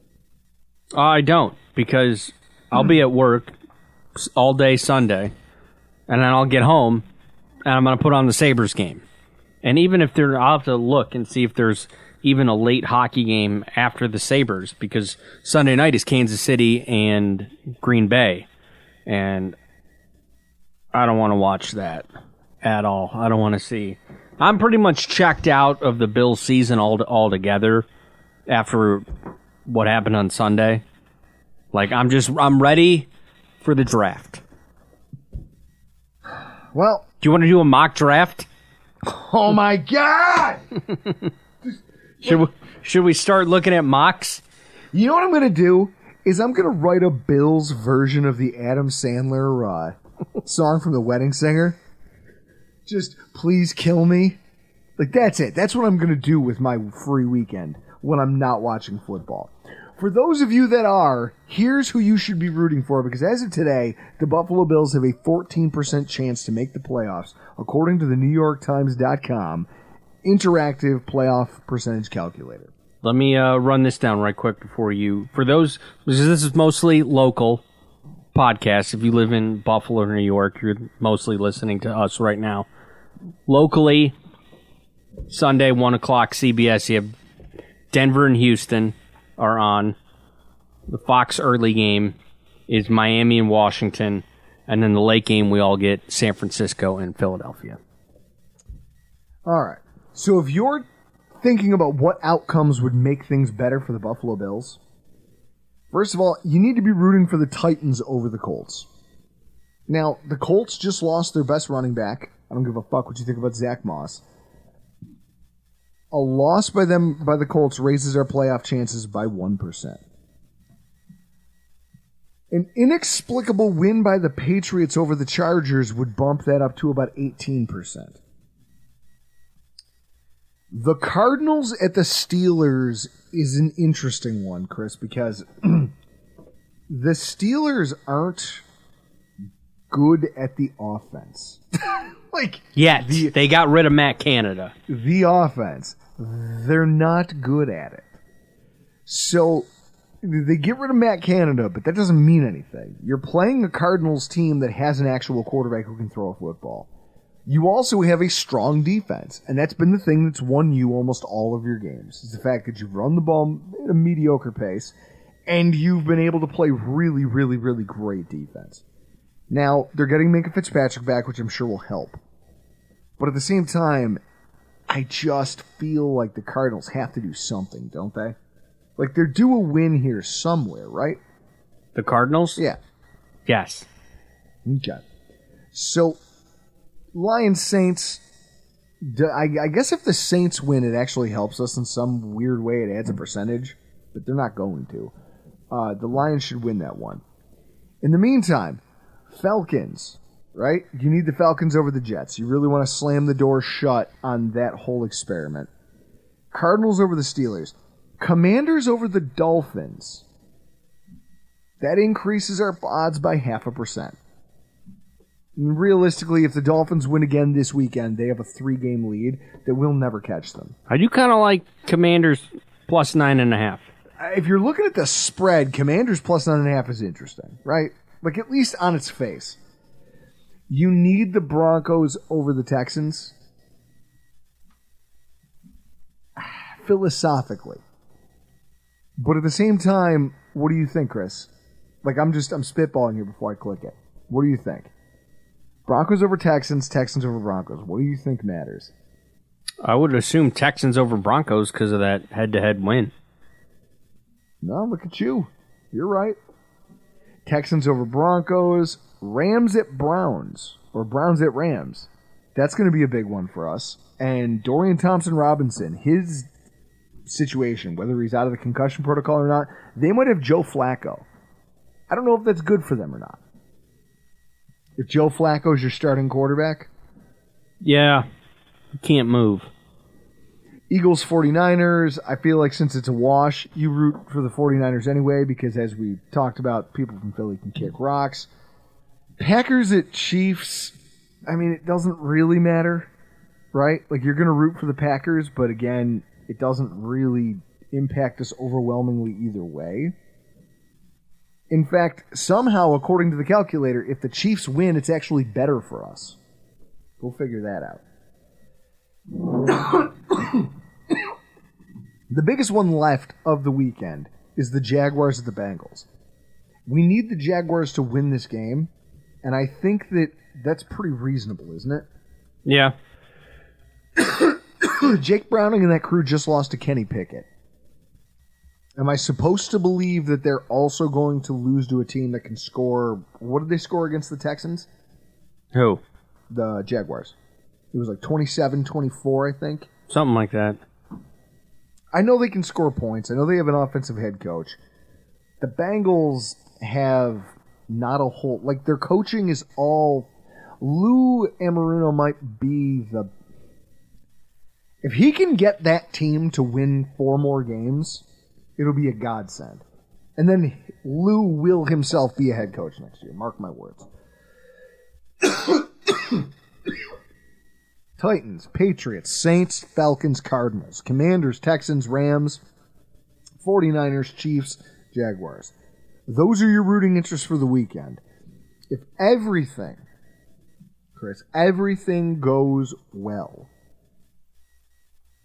I don't, because I'll be at work all day Sunday, and then I'll get home, and I'm going to put on the Sabres game. And even if I'll have to look and see if there's even a late hockey game after the Sabres, because Sunday night is Kansas City and Green Bay, and I don't want to watch that at all. I don't want to see. I'm pretty much checked out of the Bills season altogether after what happened on Sunday. Like, I'm ready for the draft.
Well,
do you want to do a mock draft?
Oh my God!
Should we start looking at mocks?
You know what I'm going to do? Is I'm going to write a Bills version of the Adam Sandler song from The Wedding Singer. Just, please kill me. Like, that's it. That's what I'm going to do with my free weekend when I'm not watching football. For those of you that are, here's who you should be rooting for, because as of today, the Buffalo Bills have a 14% chance to make the playoffs, according to the NewYorkTimes.com interactive playoff percentage calculator.
Let me run this down right quick before you. For those, because this is mostly local podcasts. If you live in Buffalo or New York, you're mostly listening to us right now. Locally, Sunday, 1 o'clock, CBS, you have Denver and Houston are on. The Fox early game is Miami and Washington. And then the late game, we all get San Francisco and Philadelphia.
All right. So if you're thinking about what outcomes would make things better for the Buffalo Bills, first of all, you need to be rooting for the Titans over the Colts. Now, the Colts just lost their best running back. I don't give a fuck what you think about Zach Moss. A loss by the Colts raises our playoff chances by 1%. An inexplicable win by the Patriots over the Chargers would bump that up to about 18%. The Cardinals at the Steelers is an interesting one, Chris, because the Steelers aren't good at the offense.
They got rid of Matt Canada.
The offense, they're not good at it. So they get rid of Matt Canada, but that doesn't mean anything. You're playing a Cardinals team that has an actual quarterback who can throw a football. You also have a strong defense, and that's been the thing that's won you almost all of your games. Is the fact that you've run the ball at a mediocre pace, and you've been able to play really, really, really great defense. Now, they're getting Minka Fitzpatrick back, which I'm sure will help. But at the same time, I just feel like the Cardinals have to do something, don't they? Like, they're due a win here somewhere, right?
The Cardinals?
Yeah.
Yes.
Okay. So, Lions-Saints, I guess if the Saints win, it actually helps us in some weird way. It adds a percentage, but they're not going to. The Lions should win that one. In the meantime, Falcons, right? You need the Falcons over the Jets. You really want to slam the door shut on that whole experiment. Cardinals over the Steelers. Commanders over the Dolphins. That increases our odds by 0.5%. Realistically, if the Dolphins win again this weekend, they have a 3-game lead that we'll never catch them.
I do kind of like Commanders plus 9.5.
If you're looking at the spread, Commanders plus 9.5 is interesting, right? Like, at least on its face. You need the Broncos over the Texans. Philosophically. But at the same time, what do you think, Chris? Like, I'm spitballing here before I click it. What do you think? Broncos over Texans, Texans over Broncos. What do you think matters?
I would assume Texans over Broncos because of that head-to-head win.
No, look at you. You're right. Texans over Broncos. Rams at Browns. Or Browns at Rams. That's going to be a big one for us. And Dorian Thompson-Robinson, his situation, whether he's out of the concussion protocol or not, they might have Joe Flacco. I don't know if that's good for them or not. If Joe Flacco's your starting quarterback?
Yeah. You can't move.
Eagles 49ers, I feel like since it's a wash, you root for the 49ers anyway because as we talked about, people from Philly can kick rocks. Packers at Chiefs, I mean, it doesn't really matter, right? Like, you're going to root for the Packers, but again, it doesn't really impact us overwhelmingly either way. In fact, somehow, according to the calculator, if the Chiefs win, it's actually better for us. We'll figure that out. The biggest one left of the weekend is the Jaguars at the Bengals. We need the Jaguars to win this game, and I think that's pretty reasonable, isn't it?
Yeah.
Jake Browning and that crew just lost to Kenny Pickett. Am I supposed to believe that they're also going to lose to a team that can score... What did they score against the Texans?
Who?
The Jaguars. It was like 27-24, I think.
Something like that.
I know they can score points. I know they have an offensive head coach. The Bengals have not a whole... Like, their coaching is all... Lou Amaruno might be the... If he can get that team to win 4 more games... It'll be a godsend. And then Lou will himself be a head coach next year. Mark my words. Titans, Patriots, Saints, Falcons, Cardinals, Commanders, Texans, Rams, 49ers, Chiefs, Jaguars. Those are your rooting interests for the weekend. If everything, Chris, everything goes well,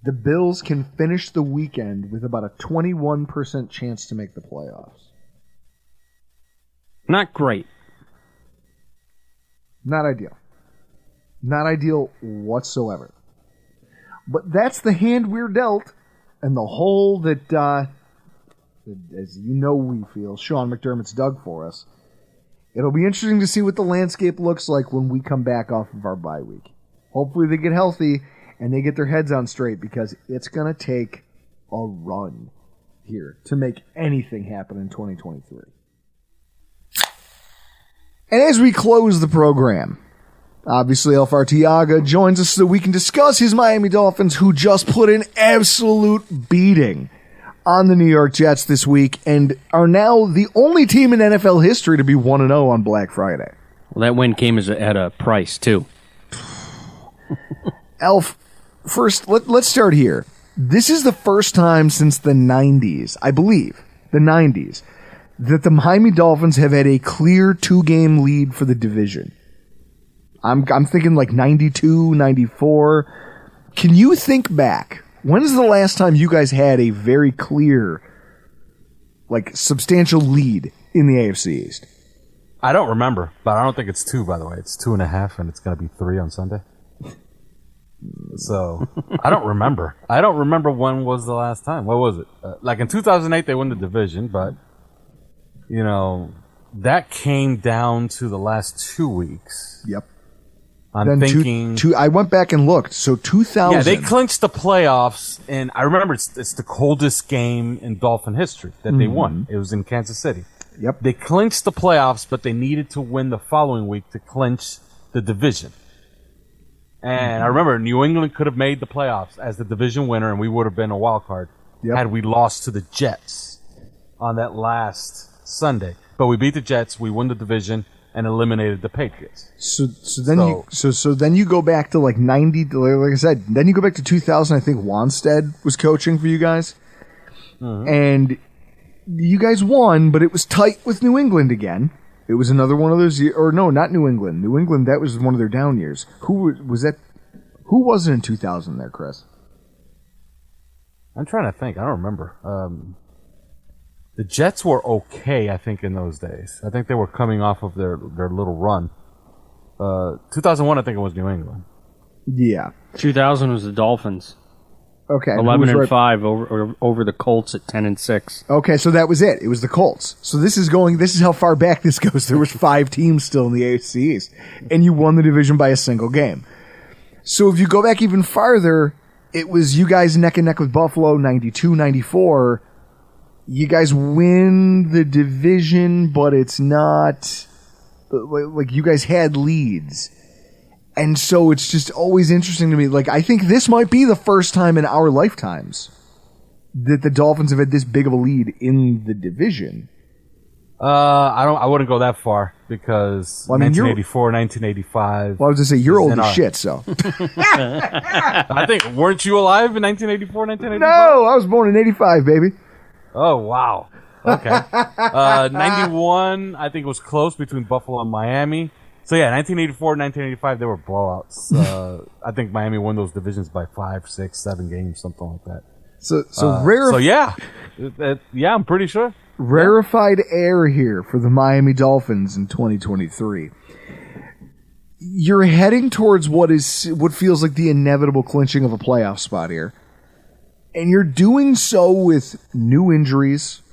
the Bills can finish the weekend with about a 21% chance to make the playoffs.
Not great.
Not ideal. Not ideal whatsoever. But that's the hand we're dealt, and the hole that, as you know we feel, Sean McDermott's dug for us. It'll be interesting to see what the landscape looks like when we come back off of our bye week. Hopefully they get healthy and they get their heads on straight, because it's going to take a run here to make anything happen in 2023. And as we close the program, obviously Alf Arteaga joins us so we can discuss his Miami Dolphins, who just put an absolute beating on the New York Jets this week and are now the only team in NFL history to be 1-0 on Black Friday.
Well, that win came at a price, too.
Alf, first, let's start here. This is the first time since the 90s, I believe, the 90s, that the Miami Dolphins have had a clear 2-game lead for the division. I'm thinking like 92, 94. Can you think back? When is the last time you guys had a very clear, like, substantial lead in the AFC East?
I don't remember, but I don't think it's 2, by the way. It's 2.5, and it's going to be 3 on Sunday. So, I don't remember. I don't remember when was the last time. What was it? Like in 2008, they won the division, but, you know, that came down to the last 2 weeks.
Yep.
I'm
then
thinking...
I went back and looked. So 2000...
Yeah, they clinched the playoffs, and I remember it's the coldest game in Dolphin history that they won. It was in Kansas City.
Yep.
They clinched the playoffs, but they needed to win the following week to clinch the division. And I remember New England could have made the playoffs as the division winner, and we would have been a wild card had we lost to the Jets on that last Sunday. But we beat the Jets, we won the division, and eliminated the Patriots.
So then you go back to like 90, like I said, then you go back to 2000. I think Wanstead was coaching for you guys. And you guys won, but it was tight with New England again. It was another one of those years, or no, not New England. New England, that was one of their down years. Who was that? Who was it in 2000 there, Chris?
I'm trying to think. I don't remember. The Jets were okay, I think, in those days. I think they were coming off of their little run. 2001, I think it was New England.
Yeah.
2000 was the Dolphins.
Okay.
11-5 over the Colts at 10-6.
Okay, so that was it. It was the Colts. So this is how far back this goes. There was 5 teams still in the AFC East, and you won the division by a single game. So if you go back even farther, it was you guys neck and neck with Buffalo, 92, 94. You guys win the division, but it's not like you guys had leads. And so it's just always interesting to me. Like, I think this might be the first time in our lifetimes that the Dolphins have had this big of a lead in the division.
I wouldn't go that far because 1984, 1985.
Well, I was going to say, you're old as shit, so.
I think, weren't you alive in 1984, 1985?
No, I was born in 85, baby.
Oh, wow. Okay. 91, I think it was close between Buffalo and Miami. So, yeah, 1984, 1985, they were blowouts. I think Miami won those divisions by 5, 6, 7 games, something like that.
So
yeah. Yeah, I'm pretty sure.
Rarefied air here for the Miami Dolphins in 2023. You're heading towards what feels like the inevitable clinching of a playoff spot here. And you're doing so with new injuries,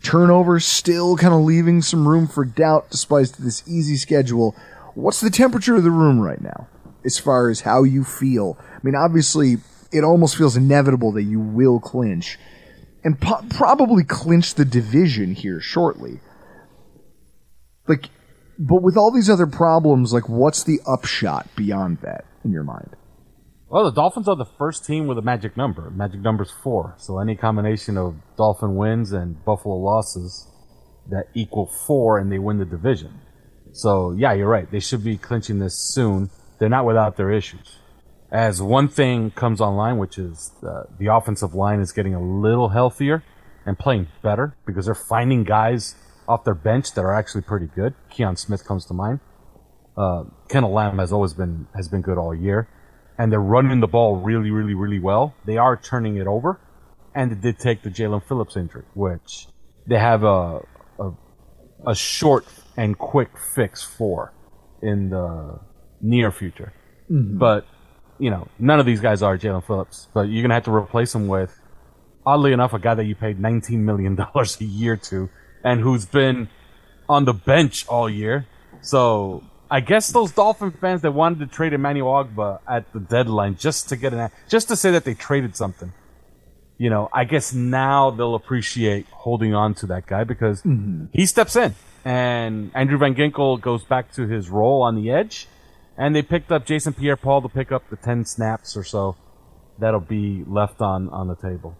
turnovers still kind of leaving some room for doubt despite this easy schedule. What's the temperature of the room right now as far as how you feel? I mean, obviously, it almost feels inevitable that you will clinch and probably clinch the division here shortly. Like, but with all these other problems, like, what's the upshot beyond that in your mind?
Well, the Dolphins are the first team with a magic number. Magic number's 4. So any combination of Dolphin wins and Buffalo losses that equal 4, and they win the division. So, yeah, you're right. They should be clinching this soon. They're not without their issues. As one thing comes online, which is the offensive line is getting a little healthier and playing better because they're finding guys off their bench that are actually pretty good. Keon Smith comes to mind. Kendall Lamb has been good all year. And they're running the ball really, really, really well. They are turning it over. And they did take the Jalen Phillips injury, which they have a short and quick fix for. in the near future. But, none of these guys are Jalen Phillips. But you're going to have to replace him with, oddly enough, a guy that you paid $19 million a year to and who's been on the bench all year. So I guess those Dolphin fans that wanted to trade Emmanuel Ogbah at the deadline just to say that they traded something, I guess now they'll appreciate holding on to that guy because he steps in and Andrew Van Ginkel goes back to his role on the edge, and they picked up Jason Pierre-Paul to pick up the 10 snaps or so that'll be left on the table.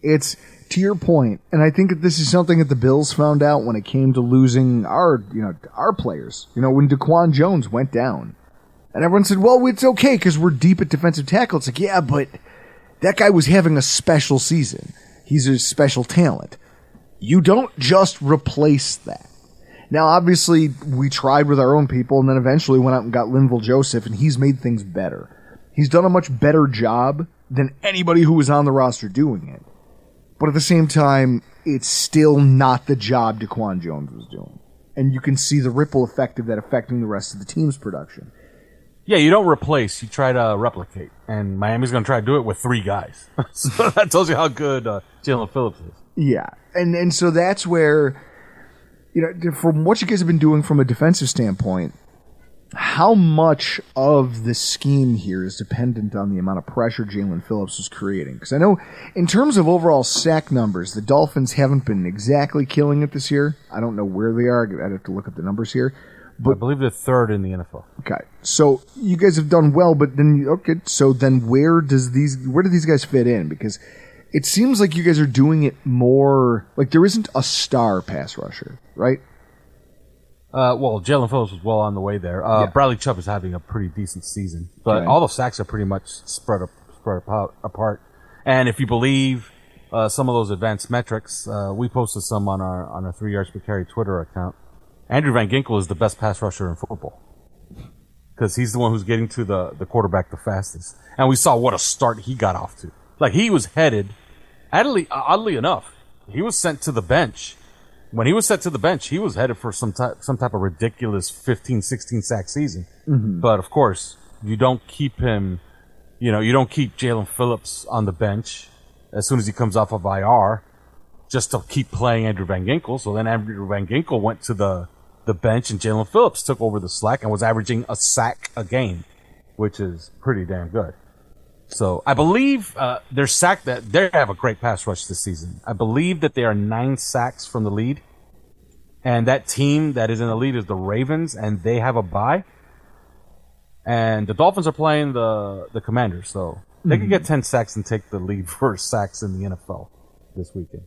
It's to your point, and I think that this is something that the Bills found out when it came to losing our players. When DaQuan Jones went down, and everyone said, "Well, it's okay because we're deep at defensive tackle." It's like, yeah, but that guy was having a special season. He's a special talent. You don't just replace that. Now, obviously, we tried with our own people, and then eventually went out and got Linval Joseph, and he's made things better. He's done a much better job than anybody who was on the roster doing it. But at the same time, it's still not the job DaQuan Jones was doing. And you can see the ripple effect of that affecting the rest of the team's production.
Yeah, you don't replace, you try to replicate. And Miami's going to try to do it with 3 guys. So that tells you how good Jalen Phillips is.
Yeah, and so that's where, from what you guys have been doing from a defensive standpoint, how much of the scheme here is dependent on the amount of pressure Jalen Phillips is creating? Because I know in terms of overall sack numbers, the Dolphins haven't been exactly killing it this year. I don't know where they are. I'd have to look up the numbers here. But,
I believe they're 3rd in the NFL.
Okay, so you guys have done well, but then where do these guys fit in? Because it seems like you guys are doing it more like there isn't a star pass rusher, right?
Well, Jalen Phillips was well on the way there. Bradley Chubb is having a pretty decent season, but all the sacks are pretty much spread apart. And if you believe some of those advanced metrics, we posted some on our 3 yards per carry Twitter account. Andrew Van Ginkel is the best pass rusher in football because he's the one who's getting to the quarterback the fastest. And we saw what a start he got off to. Like, he was headed, oddly enough, he was sent to the bench. When he was sent to the bench, he was headed for some type of ridiculous 15, 16 sack season. But, of course, you don't keep him, you don't keep Jalen Phillips on the bench as soon as he comes off of IR just to keep playing Andrew Van Ginkel. So then Andrew Van Ginkel went to the bench, and Jalen Phillips took over the slack and was averaging a sack a game, which is pretty damn good. So I believe they have a great pass rush this season. I believe that they are 9 sacks from the lead. And that team that is in the lead is the Ravens, and they have a bye. And the Dolphins are playing the Commanders, so they could get 10 sacks and take the lead for sacks in the NFL this weekend.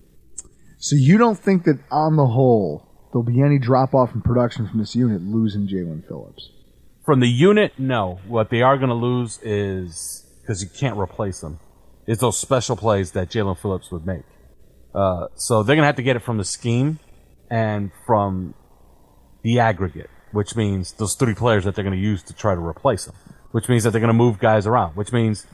So you don't think that on the whole there'll be any drop-off in production from this unit losing Jalen Phillips?
From the unit, no. What they are going to lose is, because you can't replace them, is those special plays that Jalen Phillips would make. So they're going to have to get it from the scheme and from the aggregate, which means those 3 players that they're going to use to try to replace them, which means that they're going to move guys around, which means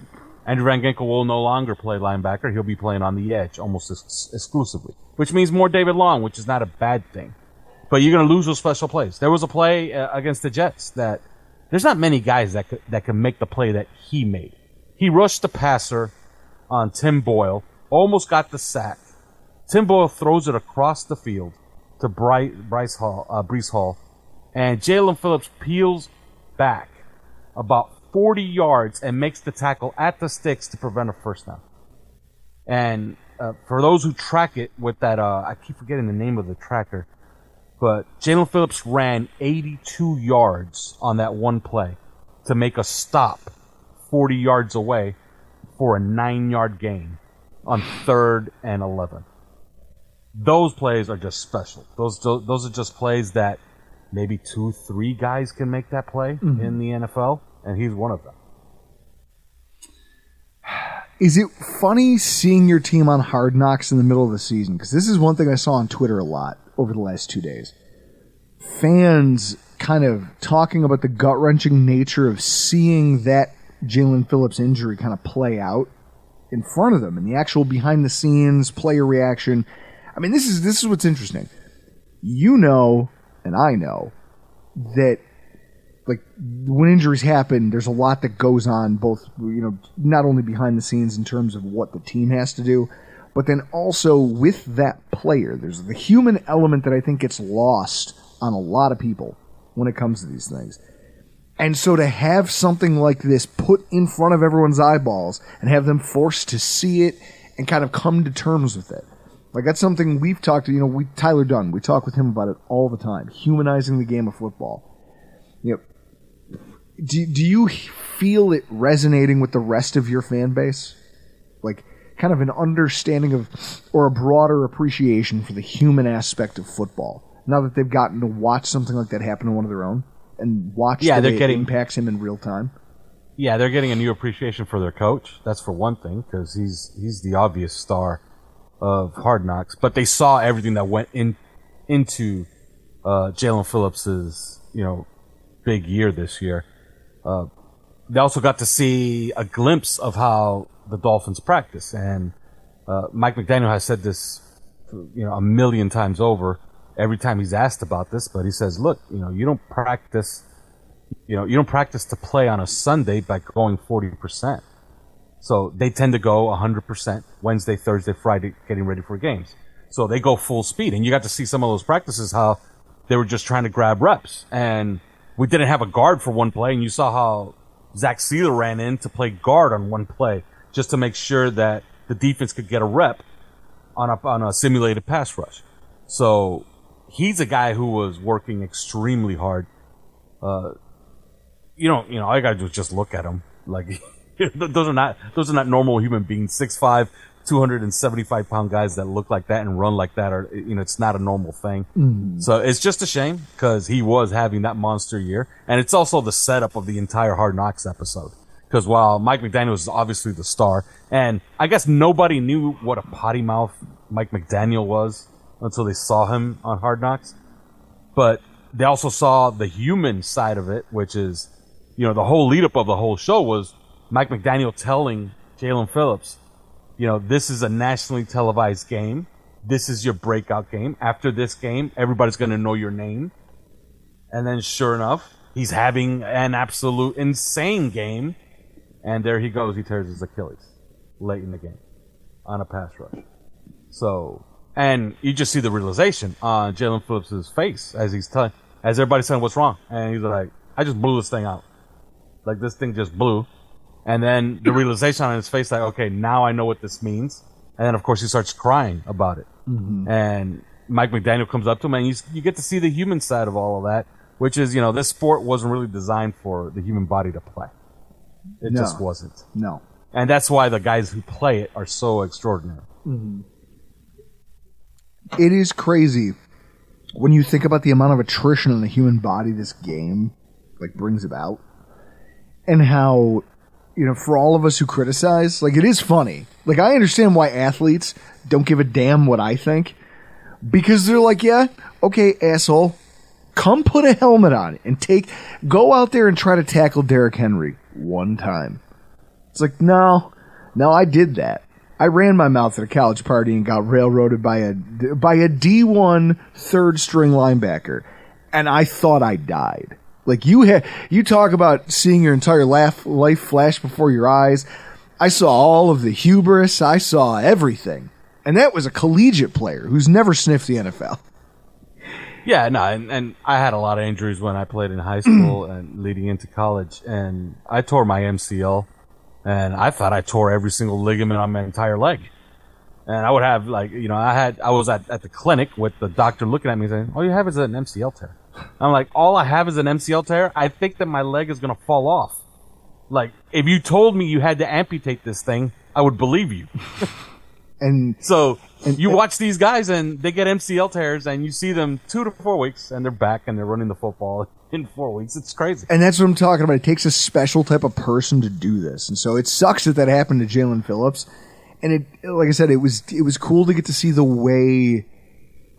Andrew Van Ginkel will no longer play linebacker. He'll be playing on the edge almost exclusively, which means more David Long, which is not a bad thing. But you're going to lose those special plays. There was a play against the Jets that there's not many guys that can make the play that he made. He rushed the passer on Tim Boyle, almost got the sack. Tim Boyle throws it across the field to Breece Hall, and Jalen Phillips peels back about 40 yards and makes the tackle at the sticks to prevent a first down. And for those who track it with that, I keep forgetting the name of the tracker, but Jalen Phillips ran 82 yards on that one play to make a stop 40 yards away for a 9-yard gain on 3rd and 11. Those plays are just special. Those are just plays that maybe 2-3 guys can make that play in the NFL, and he's one of them.
Is it funny seeing your team on Hard Knocks in the middle of the season? Because this is one thing I saw on Twitter a lot over the last 2 days. Fans kind of talking about the gut-wrenching nature of seeing that Jalen Phillips injury kind of play out in front of them and the actual behind-the-scenes player reaction. I mean, this is what's interesting. You know, and I know, that, like, when injuries happen, there's a lot that goes on, both, not only behind the scenes in terms of what the team has to do, but then also with that player. There's the human element that I think gets lost on a lot of people when it comes to these things. And so to have something like this put in front of everyone's eyeballs and have them forced to see it and kind of come to terms with it. Like, that's something we've talked to, Tyler Dunn, we talk with him about it all the time, humanizing the game of football. Do you feel it resonating with the rest of your fan base? Like, kind of an understanding of, or a broader appreciation for the human aspect of football, now that they've gotten to watch something like that happen to one of their own and watch the way it impacts him in real time?
Yeah, they're getting a new appreciation for their coach. That's for one thing, because he's the obvious star of Hard Knocks. But they saw everything that went into Jalen Phillips's big year this year. They also got to see a glimpse of how the Dolphins practice, and Mike McDaniel has said this a million times over every time he's asked about this, but he says, look, you don't practice to play on a Sunday by going 40%. So they tend to go 100% Wednesday, Thursday, Friday, getting ready for games. So they go full speed, and you got to see some of those practices how they were just trying to grab reps. And we didn't have a guard for one play, and you saw how Zach Sealer ran in to play guard on one play just to make sure that the defense could get a rep on a simulated pass rush. So he's a guy who was working extremely hard. All you gotta do is just look at him. Like, those are not normal human beings. 6'5", 275-pound guys that look like that and run like that are, it's not a normal thing. Mm-hmm. So it's just a shame because he was having that monster year, and it's also the setup of the entire Hard Knocks episode. Because while Mike McDaniel is obviously the star, and I guess nobody knew what a potty mouth Mike McDaniel was until they saw him on Hard Knocks, but they also saw the human side of it, which is, the whole lead up of the whole show was Mike McDaniel telling Jalen Phillips, this is a nationally televised game. This is your breakout game. After this game, everybody's going to know your name. And then sure enough, he's having an absolute insane game. And there he goes. He tears his Achilles late in the game on a pass rush. So, and you just see the realization on Jalen Phillips' face as everybody's saying, what's wrong? And he's like, I just blew this thing out. Like, this thing just blew. And then the realization on his face, like, okay, now I know what this means. And then, of course, he starts crying about it. Mm-hmm. And Mike McDaniel comes up to him, and you get to see the human side of all of that, which is, this sport wasn't really designed for the human body to play. It just wasn't.
No.
And that's why the guys who play it are so extraordinary.
Mm-hmm. It is crazy when you think about the amount of attrition in the human body this game brings about, and how, for all of us who criticize, it is funny. I understand why athletes don't give a damn what I think, because they're like, yeah, okay, asshole, come put a helmet on and go out there and try to tackle Derrick Henry one time. It's like, no, I did that. I ran my mouth at a college party and got railroaded by a D1 third string linebacker, and I thought I died. You talk about seeing your entire life flash before your eyes. I saw all of the hubris. I saw everything. And that was a collegiate player who's never sniffed the NFL.
Yeah, no, and I had a lot of injuries when I played in high school and leading into college, and I tore my MCL, and I thought I tore every single ligament on my entire leg. And I would have, I was at the clinic with the doctor looking at me saying, all you have is an MCL tear. I'm like, all I have is an MCL tear? I think that my leg is going to fall off. If you told me you had to amputate this thing, I would believe you. And you watch these guys and they get MCL tears and you see them 2 to 4 weeks and they're back and they're running the football in 4 weeks. It's crazy.
And that's what I'm talking about. It takes a special type of person to do this. And so it sucks that happened to Jalen Phillips. And it, like I said, it was cool to get to see the way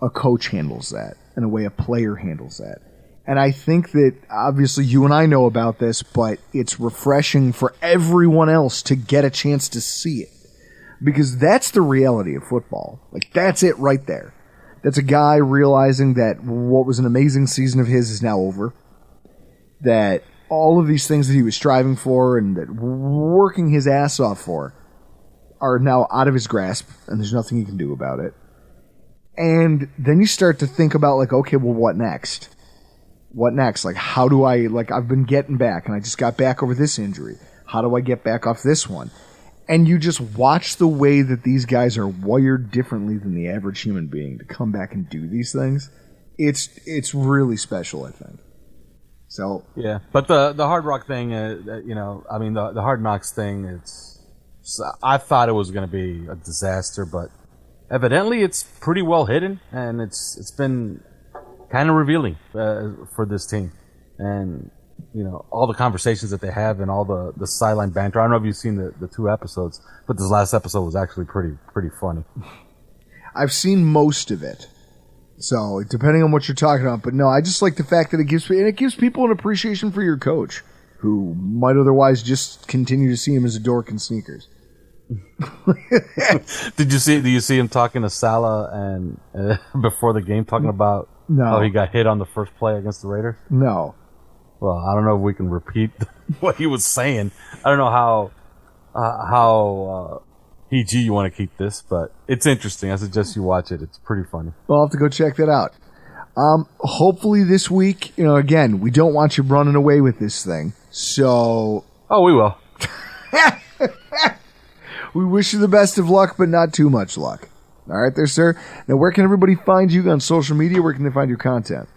a coach handles that and the way a player handles that. And I think that obviously you and I know about this, but it's refreshing for everyone else to get a chance to see it. Because that's the reality of football. That's it right there. That's a guy realizing that what was an amazing season of his is now over. that all of these things that he was striving for and that working his ass off for are now out of his grasp, and there's nothing he can do about it. And then you start to think about, like, okay, well, what next? What next? Like, how do I, like, I've been getting back, and I just got back over this injury. How do I get back off this one? And you just watch the way that these guys are wired differently than the average human being to come back and do these things. It's really special, I think. So
yeah, but the Hard Rock thing, the Hard Knocks thing, I thought it was going to be a disaster, but evidently it's pretty well hidden, and it's been kind of revealing for this team, and all the conversations that they have and all the sideline banter. I don't know if you've seen the 2 episodes, but this last episode was actually pretty funny.
I've seen most of it. So, depending on what you're talking about. But no, I just like the fact that it gives people an appreciation for your coach, who might otherwise just continue to see him as a dork in sneakers.
Do you see him talking to Salah and before the game, talking about how he got hit on the first play against the Raiders?
No.
Well, I don't know if we can repeat what he was saying. I don't know how PG you want to keep this, but it's interesting. I suggest you watch it. It's pretty funny.
Well, I'll have to go check that out. Hopefully this week, again, we don't want you running away with this thing. So.
Oh, we will.
We wish you the best of luck, but not too much luck. All right there, sir. Now, where can everybody find you on social media? Where can they find your content?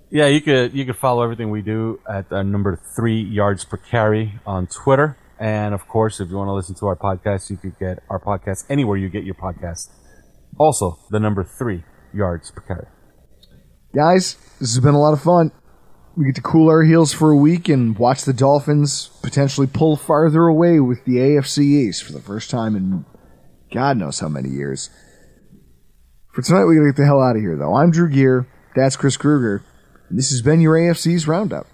Yeah, you could follow everything we do at number 3 yards per carry on Twitter. And, of course, if you want to listen to our podcast, you could get our podcast anywhere you get your podcast. Also, the number 3 yards per carry.
Guys, this has been a lot of fun. We get to cool our heels for a week and watch the Dolphins potentially pull farther away with the AFC East for the first time in God knows how many years. For tonight, we got to get the hell out of here, though. I'm Drew Gear. That's Chris Kruger. And this has been your AFC's Roundup.